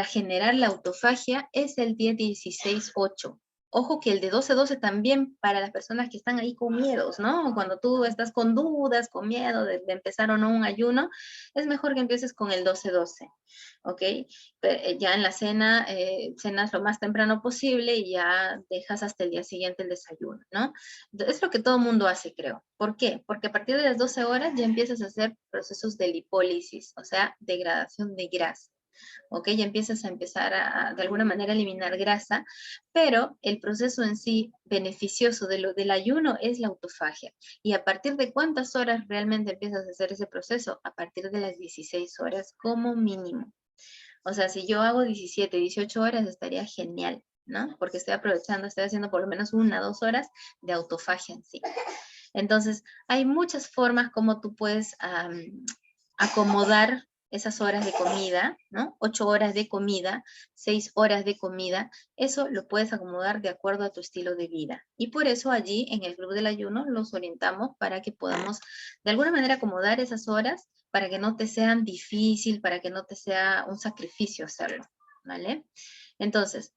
Speaker 1: generar la autofagia es el 10-16-8. Ojo que el de 12-12 también para las personas que están ahí con miedos, ¿no? Cuando tú estás con dudas, con miedo de empezar o no un ayuno, es mejor que empieces con el 12-12, ¿ok? Ya en la cena, cenas lo más temprano posible y ya dejas hasta el día siguiente el desayuno, ¿no? Es lo que todo mundo hace, creo. ¿Por qué? Porque a partir de las 12 horas ya empiezas a hacer procesos de lipólisis, o sea, degradación de grasa. ¿Ok? Ya empiezas a de alguna manera, eliminar grasa, pero el proceso en sí beneficioso del ayuno es la autofagia. ¿Y a partir de cuántas horas realmente empiezas a hacer ese proceso? A partir de las 16 horas como mínimo. O sea, si yo hago 17, 18 horas estaría genial, ¿no? Porque estoy haciendo por lo menos 1 o 2 horas de autofagia en sí. Entonces, hay muchas formas como tú puedes acomodar esas horas de comida, ¿no? 8 horas de comida, 6 horas de comida, eso lo puedes acomodar de acuerdo a tu estilo de vida. Y por eso allí en el Club del Ayuno los orientamos para que podamos de alguna manera acomodar esas horas para que no te sean difícil, para que no te sea un sacrificio hacerlo, ¿vale? Entonces,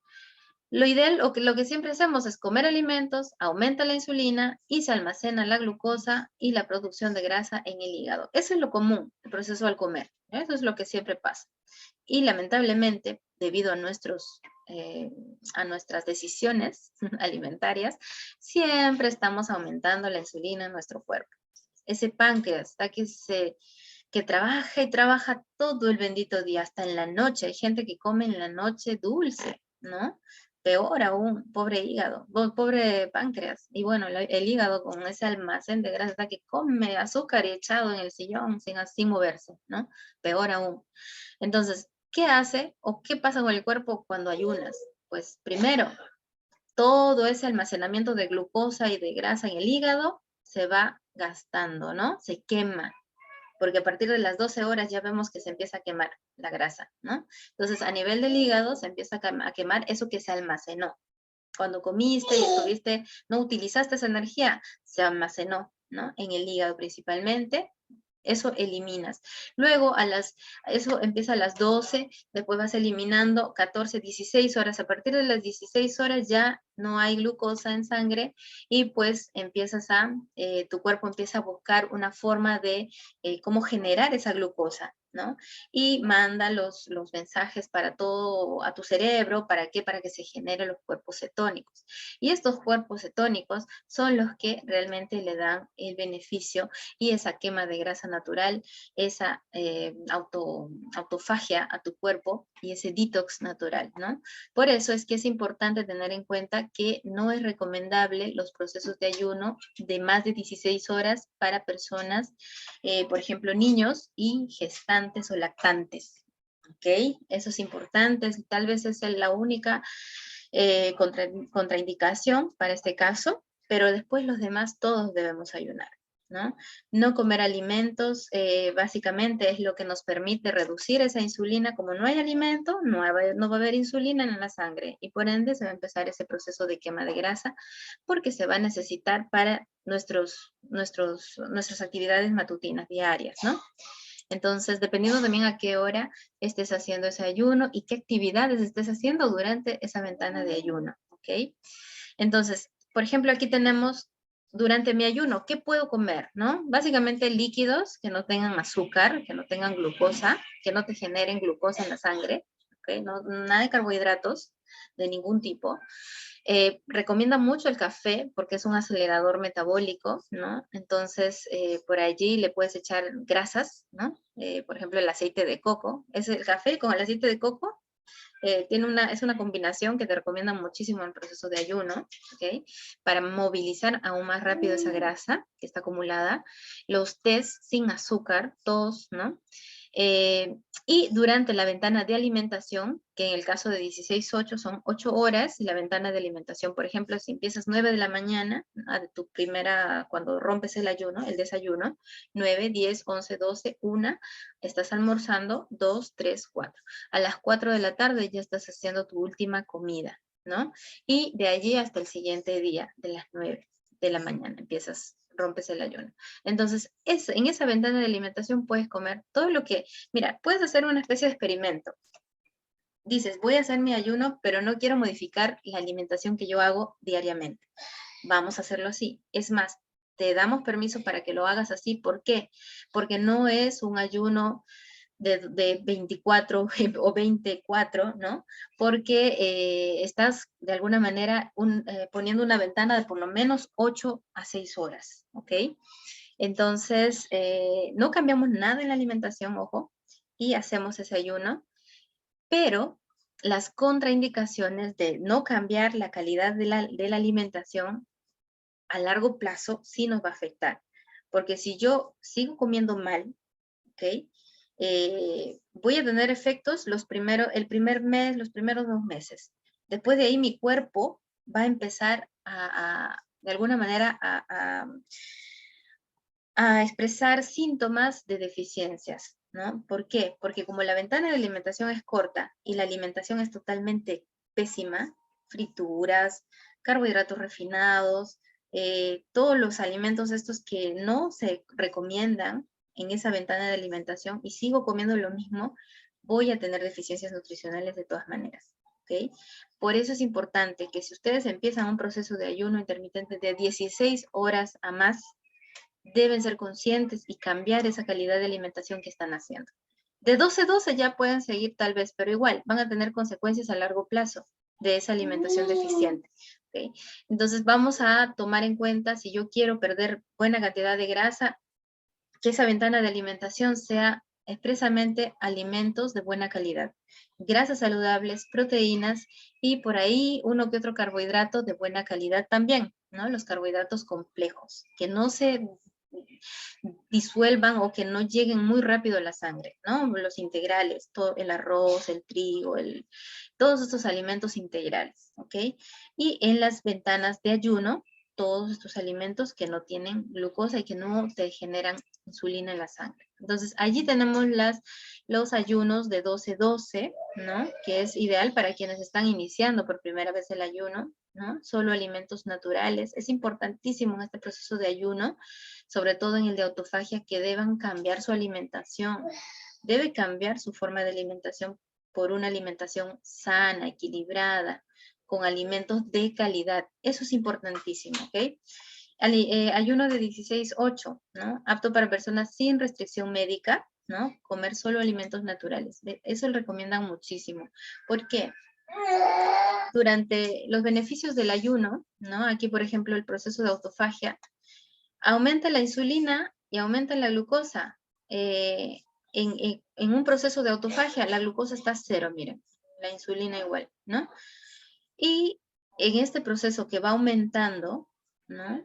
Speaker 1: lo ideal, o lo que siempre hacemos es comer alimentos, aumenta la insulina y se almacena la glucosa y la producción de grasa en el hígado. Eso es lo común, el proceso al comer. Eso es lo que siempre pasa. Y lamentablemente, debido a nuestras decisiones alimentarias, siempre estamos aumentando la insulina en nuestro cuerpo. Ese páncreas está que trabaja y trabaja todo el bendito día, hasta en la noche. Hay gente que come en la noche dulce, ¿no? Peor aún, pobre hígado, pobre páncreas. Y bueno, el hígado con ese almacén de grasa que come azúcar y echado en el sillón sin moverse, ¿no? Peor aún. Entonces, ¿qué hace o qué pasa con el cuerpo cuando ayunas? Pues primero, todo ese almacenamiento de glucosa y de grasa en el hígado se va gastando, ¿no? Se quema, porque a partir de las 12 horas ya vemos que se empieza a quemar la grasa, ¿no? Entonces, a nivel del hígado se empieza a quemar eso que se almacenó. Cuando comiste y no utilizaste esa energía, se almacenó, ¿no? En el hígado principalmente. Eso eliminas. Luego, eso empieza a las 12, después vas eliminando 14, 16 horas. A partir de las 16 horas ya no hay glucosa en sangre y pues tu cuerpo empieza a buscar una forma de cómo generar esa glucosa, ¿no? Y manda los mensajes para todo, a tu cerebro, ¿para qué? Para que se generen los cuerpos cetónicos. Y estos cuerpos cetónicos son los que realmente le dan el beneficio y esa quema de grasa natural, esa autofagia a tu cuerpo y ese detox natural, ¿no? Por eso es que es importante tener en cuenta que no es recomendable los procesos de ayuno de más de 16 horas para personas, por ejemplo, niños y gestantes o lactantes. ¿Ok? Eso es importante, tal vez es la única contraindicación para este caso, pero después los demás todos debemos ayunar, ¿no? No comer alimentos, básicamente es lo que nos permite reducir esa insulina. Como no hay alimento, no va a haber insulina en la sangre y por ende se va a empezar ese proceso de quema de grasa porque se va a necesitar para nuestras actividades matutinas diarias, ¿no? Entonces, dependiendo también a qué hora estés haciendo ese ayuno y qué actividades estés haciendo durante esa ventana de ayuno, ¿ok? Entonces, por ejemplo, aquí tenemos durante mi ayuno, ¿qué puedo comer? ¿No? Básicamente líquidos que no tengan azúcar, que no tengan glucosa, que no te generen glucosa en la sangre, ¿ok? No, nada de carbohidratos de ningún tipo. Recomienda mucho el café porque es un acelerador metabólico, ¿no? Entonces, por allí le puedes echar grasas, ¿no? Por ejemplo, el aceite de coco. Es el café con el aceite de coco. Es una combinación que te recomienda muchísimo en el proceso de ayuno, ¿ok? Para movilizar aún más rápido esa grasa que está acumulada. Los tés sin azúcar, todos, ¿no? Y durante la ventana de alimentación, que en el caso de 16-8 son 8 horas, y la ventana de alimentación, por ejemplo, si empiezas 9 de la mañana, de tu primera, cuando rompes el ayuno, el desayuno, 9, 10, 11, 12, 1, estás almorzando, 2, 3, 4. A las 4 de la tarde ya estás haciendo tu última comida, ¿no? Y de allí hasta el siguiente día, de las 9 de la mañana, rompes el ayuno. Entonces, en esa ventana de alimentación puedes comer todo lo que, mira, puedes hacer una especie de experimento. Dices, voy a hacer mi ayuno, pero no quiero modificar la alimentación que yo hago diariamente. Vamos a hacerlo así. Es más, te damos permiso para que lo hagas así. ¿Por qué? Porque no es un ayuno de 24 o 24, ¿no? Porque estás de alguna manera poniendo una ventana de por lo menos 8 a 6 horas, ¿ok? Entonces, no cambiamos nada en la alimentación, ojo, y hacemos ese ayuno, pero las contraindicaciones de no cambiar la calidad de la alimentación a largo plazo sí nos va a afectar. Porque si yo sigo comiendo mal, ¿ok? Voy a tener efectos el primer mes, los primeros 2 meses. Después de ahí mi cuerpo va a empezar de alguna manera a expresar síntomas de deficiencias, ¿no? ¿Por qué? Porque como la ventana de alimentación es corta y la alimentación es totalmente pésima, frituras, carbohidratos refinados, todos los alimentos estos que no se recomiendan en esa ventana de alimentación y sigo comiendo lo mismo, voy a tener deficiencias nutricionales de todas maneras. ¿Okay? Por eso es importante que si ustedes empiezan un proceso de ayuno intermitente de 16 horas a más, deben ser conscientes y cambiar esa calidad de alimentación que están haciendo. De 12-12 ya pueden seguir tal vez, pero igual van a tener consecuencias a largo plazo de esa alimentación deficiente. ¿Okay? Entonces vamos a tomar en cuenta, si yo quiero perder buena cantidad de grasa, que esa ventana de alimentación sea expresamente alimentos de buena calidad, grasas saludables, proteínas y por ahí uno que otro carbohidrato de buena calidad también, ¿no? Los carbohidratos complejos, que no se disuelvan o que no lleguen muy rápido a la sangre, ¿no? Los integrales, todo el arroz, el trigo, todos estos alimentos integrales, ¿ok? Y en las ventanas de ayuno, todos estos alimentos que no tienen glucosa y que no te generan insulina en la sangre. Entonces, allí tenemos los ayunos de 12-12, ¿no? Que es ideal para quienes están iniciando por primera vez el ayuno, ¿no? Solo alimentos naturales. Es importantísimo en este proceso de ayuno, sobre todo en el de autofagia, que deban cambiar su alimentación. Debe cambiar su forma de alimentación por una alimentación sana, equilibrada, con alimentos de calidad. Eso es importantísimo, ¿ok? Ayuno de 16-8, ¿no? Apto para personas sin restricción médica, ¿no? Comer solo alimentos naturales. Eso lo recomiendan muchísimo. ¿Por qué? Durante los beneficios del ayuno, ¿no? Aquí, por ejemplo, el proceso de autofagia, aumenta la insulina y aumenta la glucosa. En un proceso de autofagia, la glucosa está 0, miren, la insulina igual, ¿no? Y en este proceso que va aumentando, ¿no?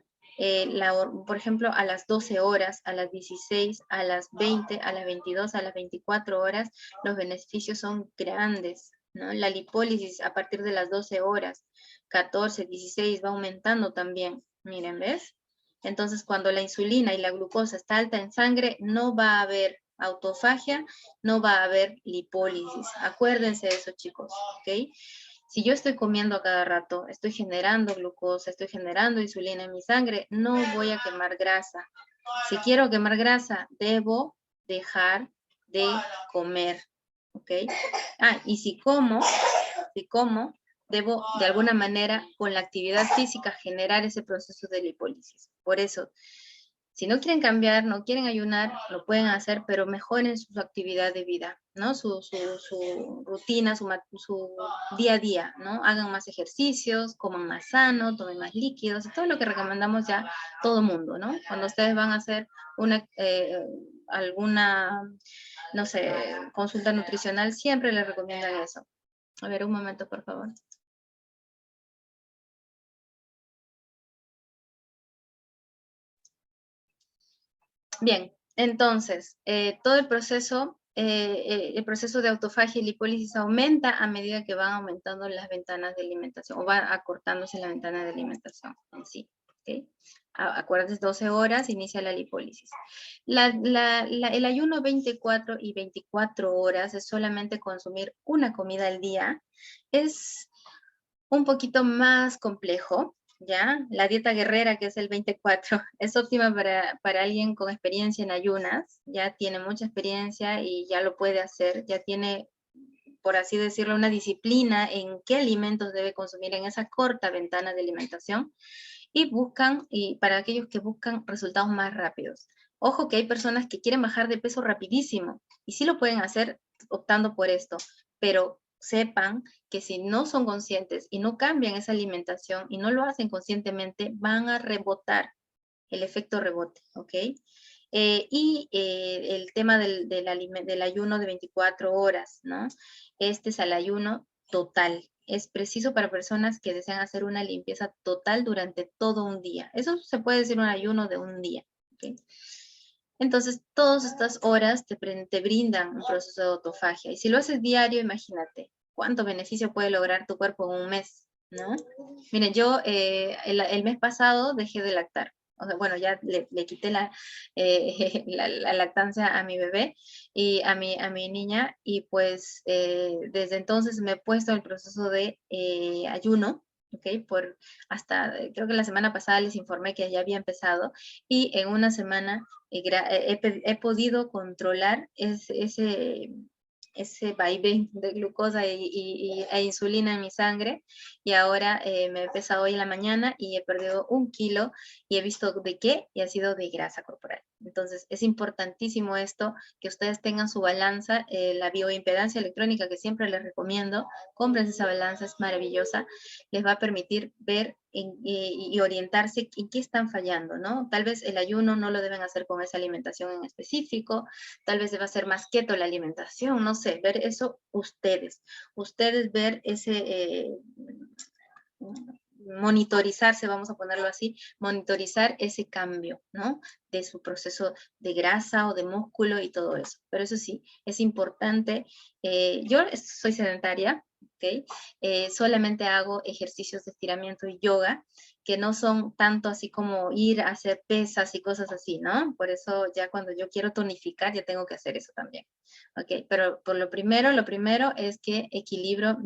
Speaker 1: Por ejemplo, a las 12 horas, a las 16, a las 20, a las 22, a las 24 horas, los beneficios son grandes, ¿no? La lipólisis a partir de las 12 horas, 14, 16, va aumentando también. Miren, ¿ves? Entonces, cuando la insulina y la glucosa está alta en sangre, no va a haber autofagia, no va a haber lipólisis. Acuérdense de eso, chicos, ¿ok? Si yo estoy comiendo a cada rato, estoy generando glucosa, estoy generando insulina en mi sangre, no voy a quemar grasa. Si quiero quemar grasa, debo dejar de comer, ¿ok? Ah, y si como, debo de alguna manera con la actividad física generar ese proceso de lipólisis. Por eso, si no quieren cambiar, no quieren ayunar, lo pueden hacer, pero mejoren su actividad de vida, ¿no? Su rutina, su día a día, ¿no? Hagan más ejercicios, coman más sano, tomen más líquidos, y todo lo que recomendamos ya todo mundo, ¿no? Cuando ustedes van a hacer alguna, no sé, consulta nutricional, siempre les recomiendan eso. A ver, un momento, por favor. Bien, entonces, todo el proceso de autofagia y lipólisis aumenta a medida que van aumentando las ventanas de alimentación o va acortándose la ventana de alimentación en sí. ¿Okay? Acuérdense, 12 horas inicia la lipólisis. El ayuno 24 y 24 horas es solamente consumir una comida al día. Es un poquito más complejo, ¿ya? La dieta guerrera, que es el 24, es óptima para alguien con experiencia en ayunas, ya tiene mucha experiencia y ya lo puede hacer, ya tiene, por así decirlo, una disciplina en qué alimentos debe consumir en esa corta ventana de alimentación, y para aquellos que buscan resultados más rápidos. Ojo que hay personas que quieren bajar de peso rapidísimo, y sí lo pueden hacer optando por esto, pero sepan que si no son conscientes y no cambian esa alimentación y no lo hacen conscientemente, van a rebotar, el efecto rebote, ¿ok? El tema del ayuno de 24 horas, ¿no? Este es el ayuno total. Es preciso para personas que desean hacer una limpieza total durante todo un día. Eso se puede decir un ayuno de un día, ¿ok? Entonces, todas estas horas te brindan un proceso de autofagia. Y si lo haces diario, imagínate, cuánto beneficio puede lograr tu cuerpo en un mes, ¿no? Miren, yo el mes pasado dejé de lactar. O sea, bueno, ya le quité la lactancia a mi bebé y a mi niña, y pues desde entonces me he puesto el proceso de ayuno, ¿ok? Creo que la semana pasada les informé que ya había empezado, y en una semana he podido controlar ese vaivén de glucosa e insulina en mi sangre, y ahora me he pesado hoy en la mañana y he perdido 1 kilo, y he visto de qué, y ha sido de grasa corporal. Entonces, es importantísimo esto, que ustedes tengan su balanza, la bioimpedancia electrónica que siempre les recomiendo, cómprense esa balanza, es maravillosa, les va a permitir ver y orientarse en qué están fallando, ¿no? Tal vez el ayuno no lo deben hacer con esa alimentación en específico, tal vez deba ser más keto la alimentación, no sé, ver eso ustedes ver monitorizarse, vamos a ponerlo así, monitorizar ese cambio, ¿no? De su proceso de grasa o de músculo y todo eso. Pero eso sí, es importante. Yo soy sedentaria, ¿ok? Solamente hago ejercicios de estiramiento y yoga, que no son tanto así como ir a hacer pesas y cosas así, ¿no? Por eso ya cuando yo quiero tonificar, ya tengo que hacer eso también, ¿ok? Pero por lo primero es que equilibro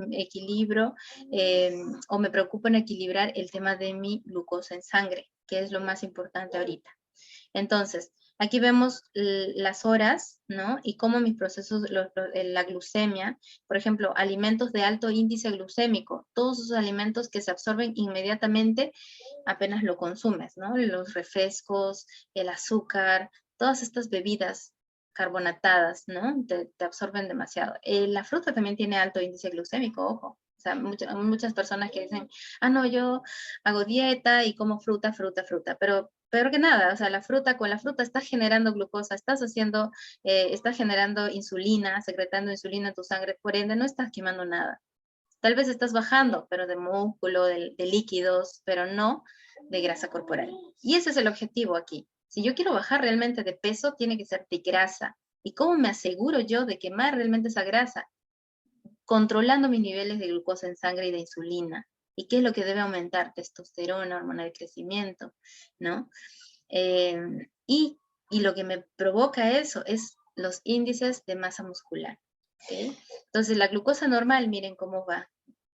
Speaker 1: o me preocupo en equilibrar el tema de mi glucosa en sangre, que es lo más importante ahorita. Entonces, aquí vemos las horas, ¿no? Y cómo mis procesos, la glucemia, por ejemplo, alimentos de alto índice glucémico, todos esos alimentos que se absorben inmediatamente apenas lo consumes, ¿no? Los refrescos, el azúcar, todas estas bebidas carbonatadas, ¿no? Te absorben demasiado. La fruta también tiene alto índice glucémico, ojo. O sea, muchas personas que dicen, no, yo hago dieta y como fruta, pero peor que nada, o sea, con la fruta estás generando glucosa, estás generando insulina, secretando insulina en tu sangre, por ende no estás quemando nada. Tal vez estás bajando, pero de músculo, de líquidos, pero no de grasa corporal. Y ese es el objetivo aquí. Si yo quiero bajar realmente de peso, tiene que ser de grasa. ¿Y cómo me aseguro yo de quemar realmente esa grasa? Controlando mis niveles de glucosa en sangre y de insulina. ¿Y qué es lo que debe aumentar? Testosterona, hormona de crecimiento, ¿no? Y lo que me provoca eso es los índices de masa muscular. ¿Okay? Entonces, la glucosa normal, miren cómo va,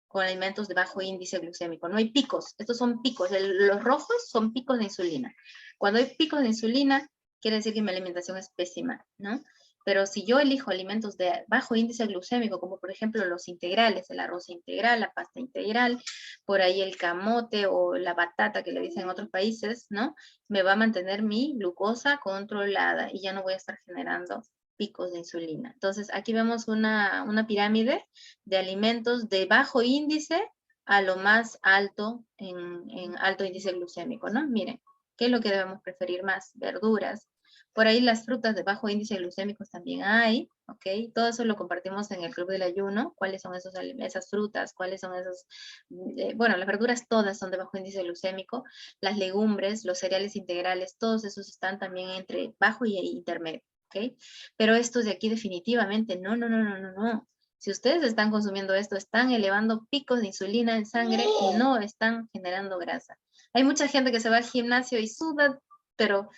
Speaker 1: con alimentos de bajo índice glucémico. No hay picos, estos son picos. Los rojos son picos de insulina. Cuando hay picos de insulina, quiere decir que mi alimentación es pésima, ¿no? Pero si yo elijo alimentos de bajo índice glucémico, como por ejemplo los integrales, el arroz integral, la pasta integral, por ahí el camote o la batata que le dicen en otros países, ¿no? Me va a mantener mi glucosa controlada y ya no voy a estar generando picos de insulina. Entonces, aquí vemos una pirámide de alimentos de bajo índice a lo más alto en alto índice glucémico, ¿no? Miren, ¿qué es lo que debemos preferir más? Verduras. Por ahí las frutas de bajo índice glucémico también hay, ¿ok? Todo eso lo compartimos en el Club del Ayuno. ¿Cuáles son esas frutas? ¿Cuáles son esos? Bueno, las verduras todas son de bajo índice glucémico. Las legumbres, los cereales integrales, todos esos están también entre bajo y intermedio, ¿ok? Pero estos de aquí definitivamente, no, no, no, no, no, no. Si ustedes están consumiendo esto, están elevando picos de insulina en sangre y no están generando grasa. Hay mucha gente que se va al gimnasio y suda, pero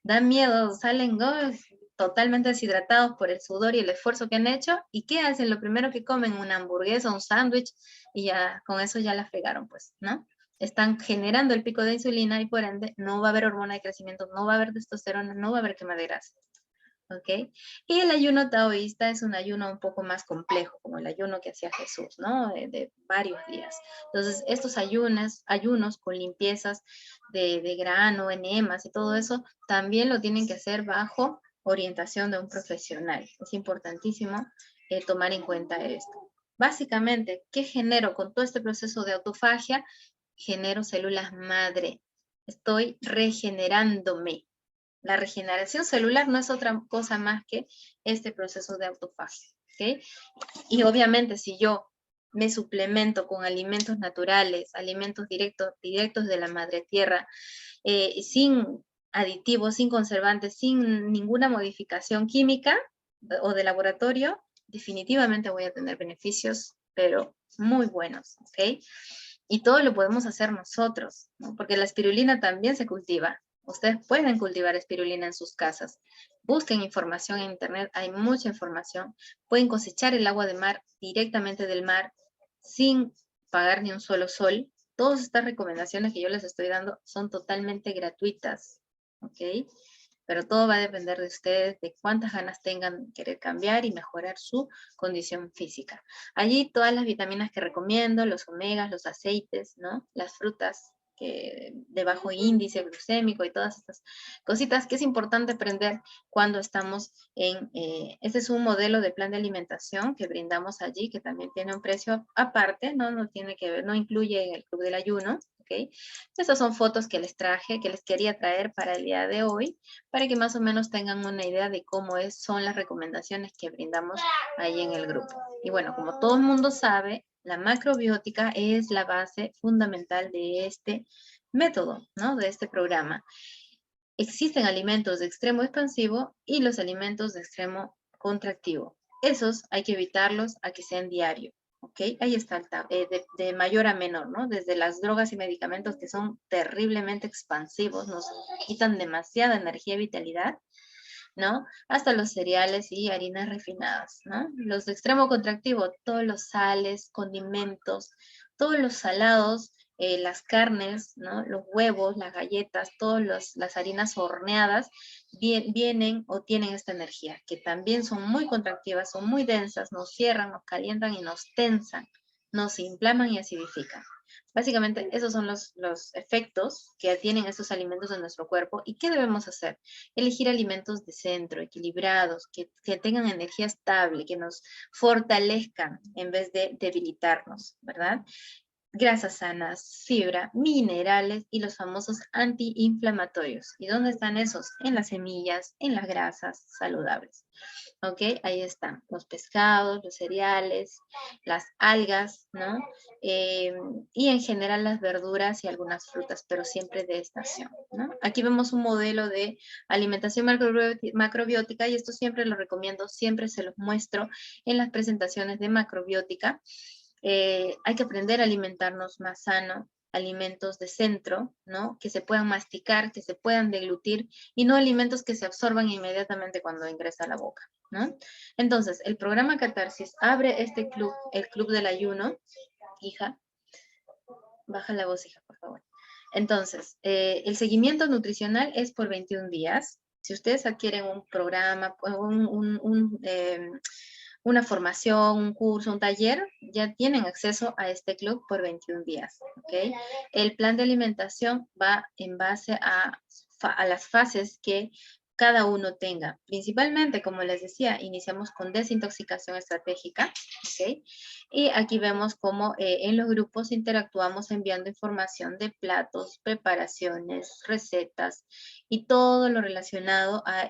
Speaker 1: da miedo, salen totalmente deshidratados por el sudor y el esfuerzo que han hecho. ¿Y qué hacen? Lo primero que comen, una hamburguesa, un sándwich, y ya con eso ya la fregaron, pues, ¿no? Están generando el pico de insulina y por ende no va a haber hormona de crecimiento, no va a haber testosterona, no va a haber quema de grasa. ¿Ok? Y el ayuno taoísta es un ayuno un poco más complejo, como el ayuno que hacía Jesús, ¿no? De varios días. Entonces, estos ayunos con limpiezas de grano, enemas y todo eso, también lo tienen que hacer bajo orientación de un profesional. Es importantísimo tomar en cuenta esto. Básicamente, ¿qué genero con todo este proceso de autofagia? Genero células madre. Estoy regenerándome. La regeneración celular no es otra cosa más que este proceso de autofagia, ¿ok? Y obviamente si yo me suplemento con alimentos naturales, alimentos directos de la madre tierra, sin aditivos, sin conservantes, sin ninguna modificación química o de laboratorio, definitivamente voy a tener beneficios, pero muy buenos, ¿ok? Y todo lo podemos hacer nosotros, ¿no? Porque la espirulina también se cultiva. Ustedes pueden cultivar espirulina en sus casas. Busquen información en internet, hay mucha información. Pueden cosechar el agua de mar directamente del mar sin pagar ni un solo sol. Todas estas recomendaciones que yo les estoy dando son totalmente gratuitas, ¿ok? Pero todo va a depender de ustedes, de cuántas ganas tengan de querer cambiar y mejorar su condición física. Allí todas las vitaminas que recomiendo, los omegas, los aceites, ¿no? Las frutas de bajo índice glucémico y todas estas cositas que es importante aprender cuando estamos este es un modelo de plan de alimentación que brindamos allí, que también tiene un precio aparte, ¿no? No tiene que ver, no incluye en el Club del Ayuno, ¿ok? Estas son fotos que les traje, que les quería traer para el día de hoy, para que más o menos tengan una idea de cómo son las recomendaciones que brindamos ahí en el grupo. Y bueno, como todo el mundo sabe, la macrobiótica es la base fundamental de este método, ¿no? De este programa. Existen alimentos de extremo expansivo y los alimentos de extremo contractivo. Esos hay que evitarlos a que sean diario, ¿ok? Ahí está de mayor a menor, ¿no? Desde las drogas y medicamentos que son terriblemente expansivos, nos quitan demasiada energía y vitalidad, ¿no? Hasta los cereales y harinas refinadas, ¿no? Los de extremo contractivo, todos los sales, condimentos, todos los salados, las carnes, ¿no? Los huevos, las galletas, todas las harinas horneadas vienen o tienen esta energía, que también son muy contractivas, son muy densas, nos cierran, nos calientan y nos tensan, nos inflaman y acidifican. Básicamente, esos son los efectos que tienen estos alimentos en nuestro cuerpo. ¿Y qué debemos hacer? Elegir alimentos de centro, equilibrados, que tengan energía estable, que nos fortalezcan en vez de debilitarnos, ¿verdad? Grasas sanas, fibra, minerales y los famosos antiinflamatorios. ¿Y dónde están esos? En las semillas, en las grasas saludables. ¿Ok? Ahí están los pescados, los cereales, las algas, ¿no? Y en general las verduras y algunas frutas, pero siempre de estación, ¿no? Aquí vemos un modelo de alimentación macrobiótica y esto siempre lo recomiendo, siempre se los muestro en las presentaciones de macrobiótica. Hay que aprender a alimentarnos más sano, alimentos de centro, ¿no? Que se puedan masticar, que se puedan deglutir y no alimentos que se absorban inmediatamente cuando ingresa a la boca, ¿no? Entonces, el programa Catarsis abre este club, el Club del Ayuno. Hija, baja la voz, hija, por favor. Entonces, el seguimiento nutricional es por 21 días. Si ustedes adquieren un programa, una formación, un curso, un taller, ya tienen acceso a este club por 21 días, ¿ok? El plan de alimentación va en base a las fases que cada uno tenga. Principalmente, como les decía, iniciamos con desintoxicación estratégica, ¿ok? Y aquí vemos cómo en los grupos interactuamos enviando información de platos, preparaciones, recetas y todo lo relacionado a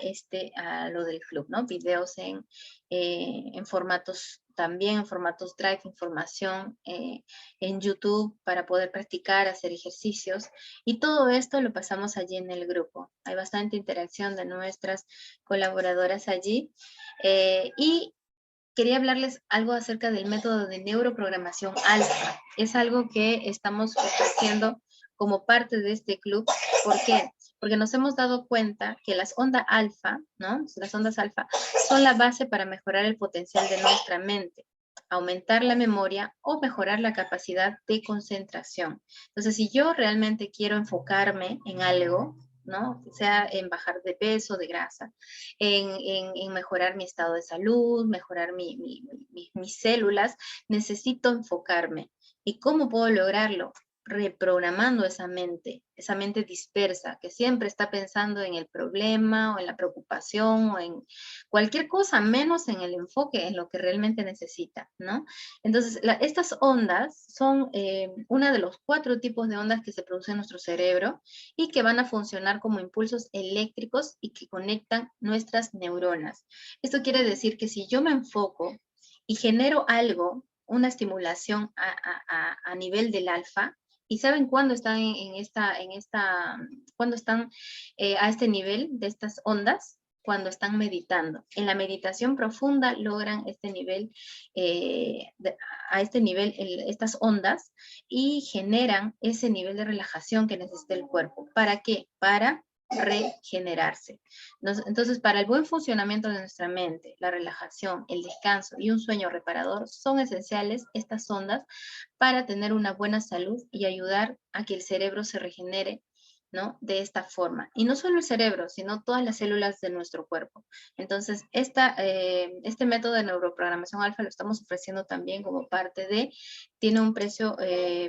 Speaker 1: lo del club, ¿no? Videos en formatos, también en formatos Drive, información en YouTube para poder practicar, hacer ejercicios. Y todo esto lo pasamos allí en el grupo. Hay bastante interacción de nuestras colaboradoras allí. Y quería hablarles algo acerca del método de neuroprogramación alfa. Es algo que estamos ofreciendo como parte de este club. ¿Por qué? Porque nos hemos dado cuenta que las ondas alfa, ¿no? Las ondas alfa son la base para mejorar el potencial de nuestra mente, aumentar la memoria o mejorar la capacidad de concentración. Entonces, si yo realmente quiero enfocarme en algo, ¿no? Sea en bajar de peso, de grasa, en mejorar mi estado de salud, mejorar mis células, necesito enfocarme. ¿Y cómo puedo lograrlo? Reprogramando esa mente dispersa, que siempre está pensando en el problema o en la preocupación o en cualquier cosa, menos en el enfoque, en lo que realmente necesita, ¿no? Entonces, estas ondas son uno de los 4 tipos de ondas que se producen en nuestro cerebro y que van a funcionar como impulsos eléctricos y que conectan nuestras neuronas. Esto quiere decir que si yo me enfoco y genero algo, una estimulación a nivel del alfa, ¿y saben cuándo están cuándo están a este nivel de estas ondas? Cuando están meditando. En la meditación profunda logran este nivel, a este nivel, estas ondas, y generan ese nivel de relajación que necesita el cuerpo. ¿Para qué? Para regenerarse. Entonces, para el buen funcionamiento de nuestra mente, la relajación, el descanso y un sueño reparador son esenciales estas ondas para tener una buena salud y ayudar a que el cerebro se regenere, ¿no? De esta forma. Y no solo el cerebro, sino todas las células de nuestro cuerpo. Entonces, este método de neuroprogramación alfa lo estamos ofreciendo también como parte tiene un precio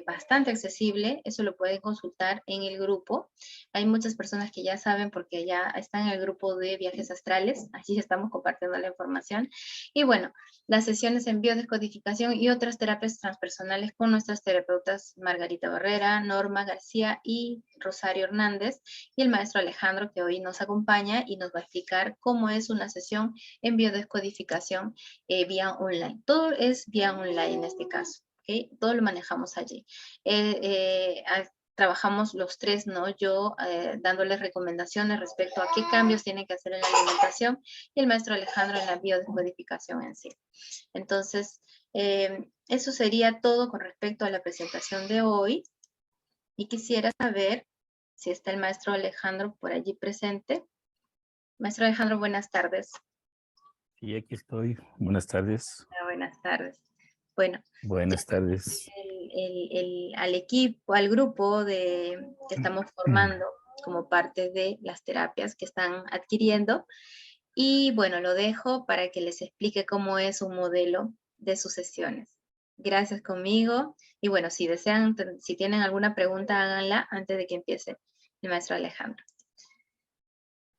Speaker 1: bastante accesible, eso lo pueden consultar en el grupo. Hay muchas personas que ya saben porque ya están en el grupo de viajes astrales, allí estamos compartiendo la información. Y bueno, las sesiones en biodescodificación y otras terapias transpersonales con nuestras terapeutas Margarita Barrera, Norma García y Rosario Hernández, y el maestro Alejandro, que hoy nos acompaña y nos va a explicar cómo es una sesión en biodescodificación vía online. Todo es vía online en este caso, ¿okay? Todo lo manejamos allí. Trabajamos los 3, ¿no? Yo dándoles recomendaciones respecto a qué cambios tienen que hacer en la alimentación y el maestro Alejandro en la biodescodificación en sí. Entonces, eso sería todo con respecto a la presentación de hoy. Y quisiera saber si está el maestro Alejandro por allí presente. Maestro Alejandro, buenas tardes.
Speaker 3: Sí, aquí estoy. Buenas tardes.
Speaker 1: Buenas tardes. Bueno.
Speaker 3: Buenas tardes.
Speaker 1: Al equipo, al grupo que estamos formando como parte de las terapias que están adquiriendo. Y bueno, lo dejo para que les explique cómo es un modelo de sus sesiones. Gracias conmigo. Y bueno, si desean, si tienen alguna pregunta, háganla antes de que empiece el maestro Alejandro.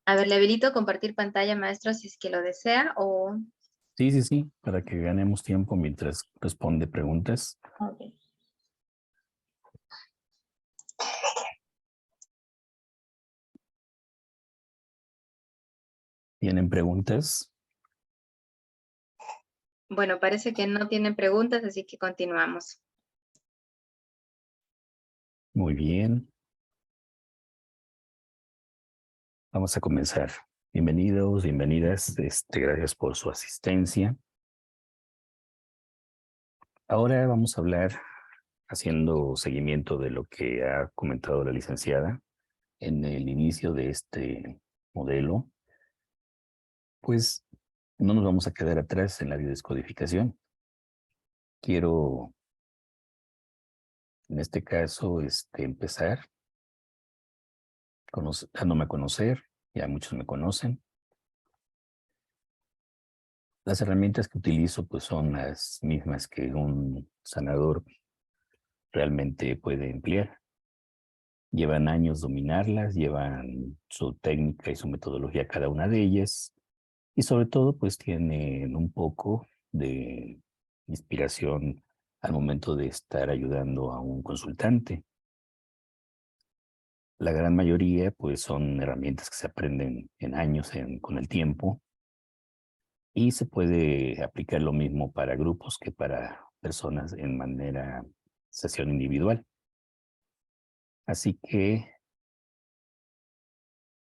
Speaker 1: A ver, le habilito compartir pantalla, maestro, si es que lo desea o...
Speaker 3: Sí, para que ganemos tiempo mientras responde preguntas.
Speaker 1: Ok.
Speaker 3: ¿Tienen preguntas?
Speaker 1: Bueno, parece que no tienen preguntas, así que continuamos.
Speaker 3: Muy bien. Vamos a comenzar. Bienvenidos, bienvenidas. Gracias por su asistencia. Ahora vamos a hablar haciendo seguimiento de lo que ha comentado la licenciada en el inicio de este modelo, pues no nos vamos a quedar atrás en la biodescodificación. Quiero, en este caso, empezar dándome a conocer, ya muchos me conocen. Las herramientas que utilizo pues son las mismas que un sanador realmente puede emplear. Llevan años dominarlas, llevan su técnica y su metodología cada una de ellas, y sobre todo pues tienen un poco de inspiración al momento de estar ayudando a un consultante. La gran mayoría pues son herramientas que se aprenden en años, con el tiempo, y se puede aplicar lo mismo para grupos que para personas en manera sesión individual. Así que,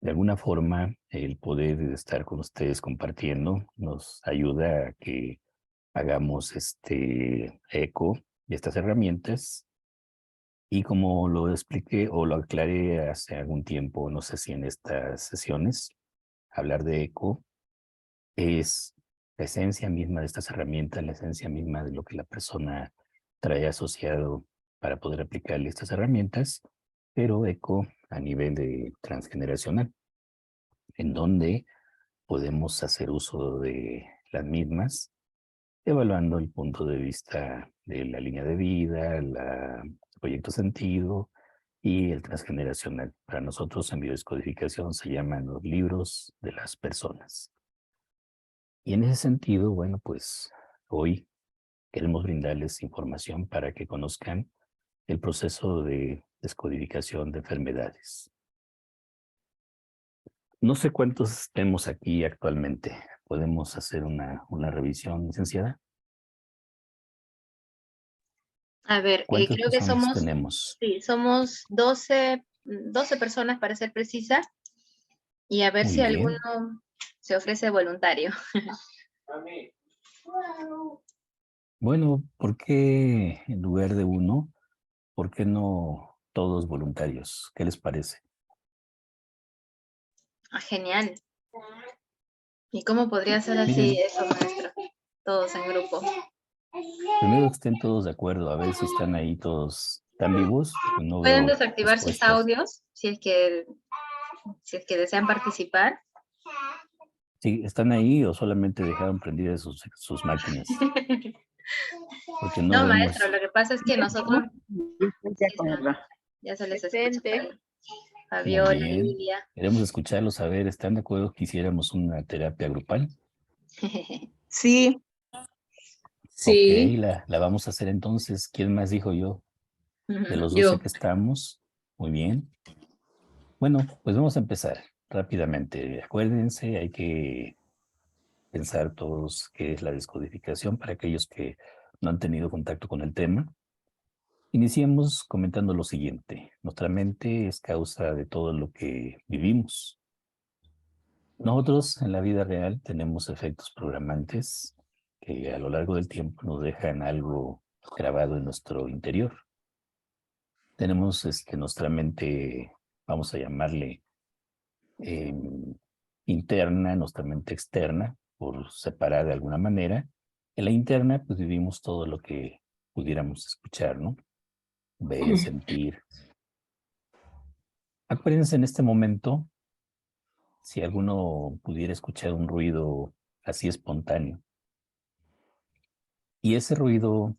Speaker 3: de alguna forma, el poder estar con ustedes compartiendo nos ayuda a que hagamos eco de estas herramientas. Y como lo expliqué o lo aclaré hace algún tiempo, no sé si en estas sesiones, hablar de eco es la esencia misma de estas herramientas, la esencia misma de lo que la persona trae asociado para poder aplicarle estas herramientas, pero eco a nivel de transgeneracional, en donde podemos hacer uso de las mismas, evaluando el punto de vista de la línea de vida, el proyecto sentido y el transgeneracional. Para nosotros en biodescodificación se llaman los libros de las personas. Y en ese sentido, bueno, pues hoy queremos brindarles información para que conozcan el proceso de descodificación de enfermedades. No sé cuántos tenemos aquí actualmente. ¿Podemos hacer una revisión, licenciada?
Speaker 1: A ver,
Speaker 3: ¿Cuántas
Speaker 1: creo que
Speaker 3: personas
Speaker 1: somos,
Speaker 3: tenemos?
Speaker 1: sí, somos 12 personas para ser precisa, y a ver
Speaker 3: Muy
Speaker 1: si alguno
Speaker 3: bien.
Speaker 1: se ofrece voluntario.
Speaker 3: Bueno, ¿por qué en lugar de uno, por qué no todos voluntarios? ¿Qué les parece?
Speaker 1: Ah, genial. ¿Y cómo podría ser así
Speaker 3: Miren,
Speaker 1: eso, maestro? Todos en grupo.
Speaker 3: primero que estén todos de acuerdo, a ver si están ahí todos tan vivos, porque no
Speaker 1: Pueden
Speaker 3: veo
Speaker 1: desactivar sus
Speaker 3: respuestas.
Speaker 1: audios si es que desean participar.
Speaker 3: Sí, ¿están ahí o solamente dejaron prendidas sus máquinas? Porque no
Speaker 1: No, maestro,
Speaker 3: vemos.
Speaker 1: lo que pasa es que nosotros
Speaker 2: De
Speaker 1: sí
Speaker 2: acuerdo.
Speaker 1: ya se les escucha por
Speaker 2: Presente.
Speaker 1: ahí.
Speaker 3: Muy
Speaker 1: Fabiola,
Speaker 3: bien.
Speaker 1: Lidia.
Speaker 3: Queremos escucharlos, a ver, ¿están de acuerdo que hiciéramos una terapia grupal?
Speaker 2: Sí,
Speaker 3: Ok,
Speaker 2: sí.
Speaker 3: la vamos a hacer entonces. ¿Quién más dijo yo? De los 12
Speaker 1: Yo.
Speaker 3: que estamos. Muy bien. Bueno, pues vamos a empezar rápidamente. Acuérdense, hay que pensar todos qué es la descodificación para aquellos que no han tenido contacto con el tema. Iniciemos comentando lo siguiente. Nuestra mente es causa de todo lo que vivimos. Nosotros en la vida real tenemos efectos programantes que a lo largo del tiempo nos dejan algo grabado en nuestro interior. Tenemos nuestra mente, vamos a llamarle eh, interna, nuestra mente externa, por separar de alguna manera. En la interna, pues vivimos todo lo que pudiéramos escuchar, ¿no? Ver, sentir. Acuérdense en este momento, si alguno pudiera escuchar un ruido así espontáneo, y ese ruido,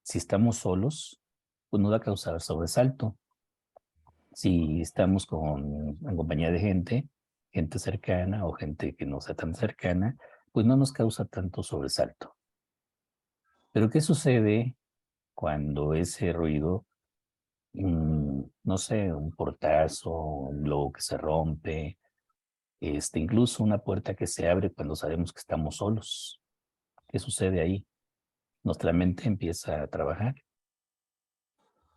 Speaker 3: si estamos solos, pues nos va a causar sobresalto. Si estamos en compañía de gente cercana o gente que no sea tan cercana, pues no nos causa tanto sobresalto. Pero ¿qué sucede cuando ese ruido, no sé, un portazo, un globo que se rompe, incluso una puerta que se abre cuando sabemos que estamos solos? ¿Qué sucede ahí? Nuestra mente empieza a trabajar.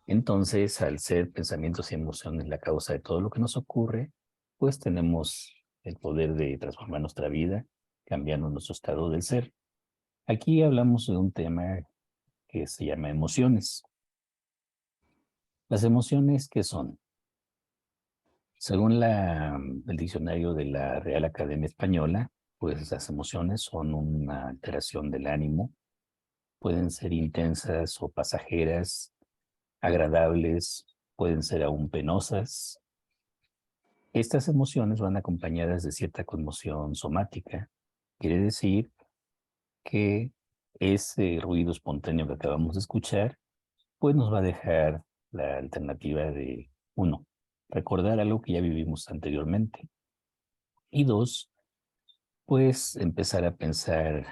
Speaker 3: Entonces, al ser pensamientos y emociones la causa de todo lo que nos ocurre, pues tenemos el poder de transformar nuestra vida, cambiando nuestro estado del ser. Aquí hablamos de un tema que se llama emociones. Las emociones, ¿qué son? Según el diccionario de la Real Academia Española, pues las emociones son una alteración del ánimo. Pueden ser intensas o pasajeras, agradables, pueden ser aún penosas. Estas emociones van acompañadas de cierta conmoción somática. Quiere decir que ese ruido espontáneo que acabamos de escuchar, pues nos va a dejar la alternativa de, uno, recordar algo que ya vivimos anteriormente. Y dos, pues empezar a pensar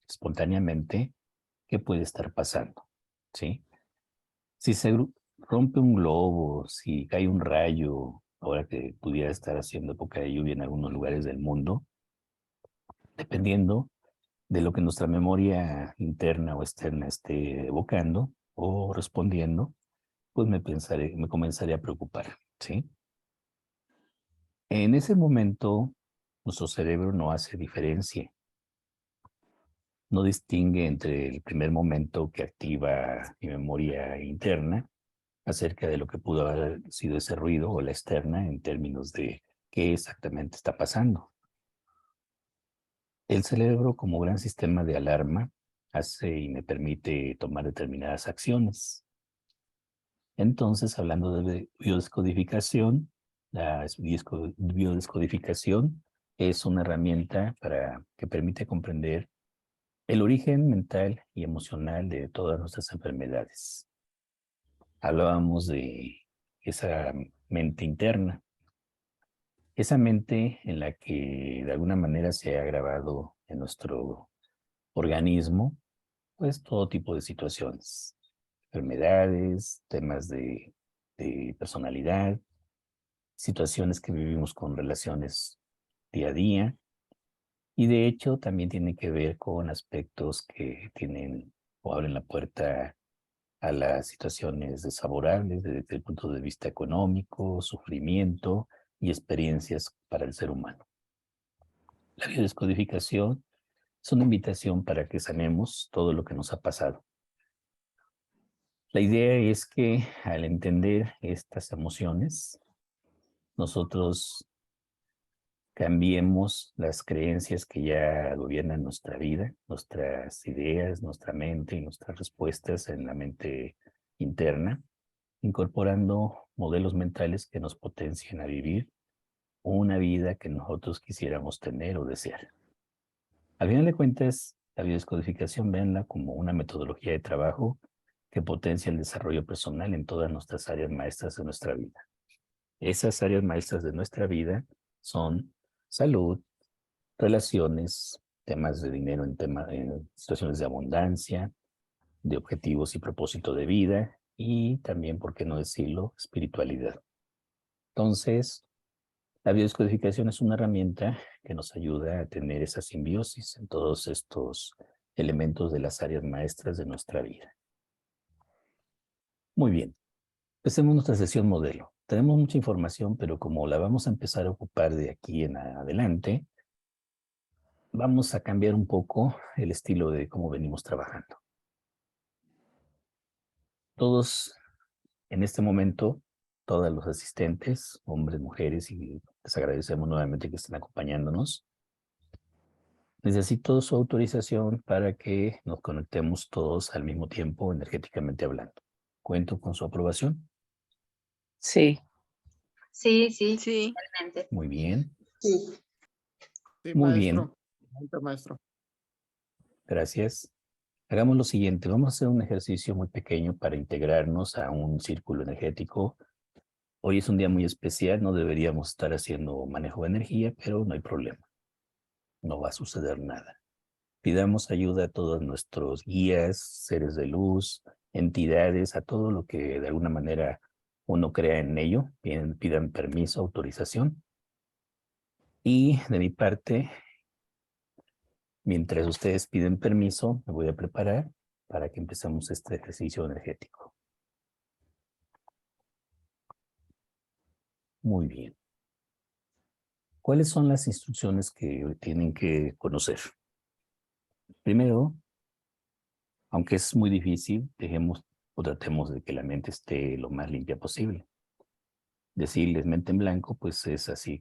Speaker 3: espontáneamente qué puede estar pasando, ¿sí? Si se rompe un globo, si cae un rayo, ahora que pudiera estar haciendo época de lluvia en algunos lugares del mundo, dependiendo de lo que nuestra memoria interna o externa esté evocando o respondiendo, pues me comenzaré a preocupar, ¿sí? En ese momento, nuestro cerebro no hace diferencia, no distingue entre el primer momento que activa mi memoria interna acerca de lo que pudo haber sido ese ruido o la externa en términos de qué exactamente está pasando. El cerebro, como gran sistema de alarma, hace y me permite tomar determinadas acciones. Entonces, hablando de biodescodificación, la biodescodificación es una herramienta que permite comprender el origen mental y emocional de todas nuestras enfermedades. Hablábamos de esa mente interna, esa mente en la que de alguna manera se ha grabado en nuestro organismo, pues todo tipo de situaciones, enfermedades, temas de personalidad, situaciones que vivimos con relaciones día a día, y de hecho también tiene que ver con aspectos que tienen o abren la puerta a las situaciones desfavorables desde el punto de vista económico, sufrimiento y experiencias para el ser humano. La biodescodificación es una invitación para que sanemos todo lo que nos ha pasado. La idea es que al entender estas emociones, nosotros cambiemos las creencias que ya gobiernan nuestra vida, nuestras ideas, nuestra mente y nuestras respuestas en la mente interna, incorporando modelos mentales que nos potencien a vivir una vida que nosotros quisiéramos tener o desear. Al final de cuentas, la biodescodificación, véanla como una metodología de trabajo que potencia el desarrollo personal en todas nuestras áreas maestras de nuestra vida. Esas áreas maestras de nuestra vida son salud, relaciones, temas de dinero en situaciones de abundancia, de objetivos y propósito de vida y también, por qué no decirlo, espiritualidad. Entonces, la biodescodificación es una herramienta que nos ayuda a tener esa simbiosis en todos estos elementos de las áreas maestras de nuestra vida. Muy bien, empecemos nuestra sesión modelo. Tenemos mucha información, pero como la vamos a empezar a ocupar de aquí en adelante, vamos a cambiar un poco el estilo de cómo venimos trabajando. Todos en este momento, todos los asistentes, hombres, mujeres, y les agradecemos nuevamente que estén acompañándonos. Necesito su autorización para que nos conectemos todos al mismo tiempo, energéticamente hablando. ¿Cuento con su aprobación?
Speaker 2: Sí.
Speaker 1: Sí, sí,
Speaker 2: Sí.
Speaker 1: totalmente.
Speaker 3: Muy bien.
Speaker 2: Sí.
Speaker 4: Sí,
Speaker 3: Muy
Speaker 4: maestro.
Speaker 3: bien.
Speaker 4: Maestro.
Speaker 3: Gracias. Hagamos lo siguiente. Vamos a hacer un ejercicio muy pequeño para integrarnos a un círculo energético. Hoy es un día muy especial. No deberíamos estar haciendo manejo de energía, pero no hay problema. No va a suceder nada. Pidamos ayuda a todos nuestros guías, seres de luz, entidades, a todo lo que de alguna manera uno crea en ello. Pidan permiso, autorización. Y de mi parte, mientras ustedes piden permiso, me voy a preparar para que empecemos este ejercicio energético. Muy bien. ¿Cuáles son las instrucciones que tienen que conocer? Primero, aunque es muy difícil, o tratemos de que la mente esté lo más limpia posible. Decirles mente en blanco, pues es así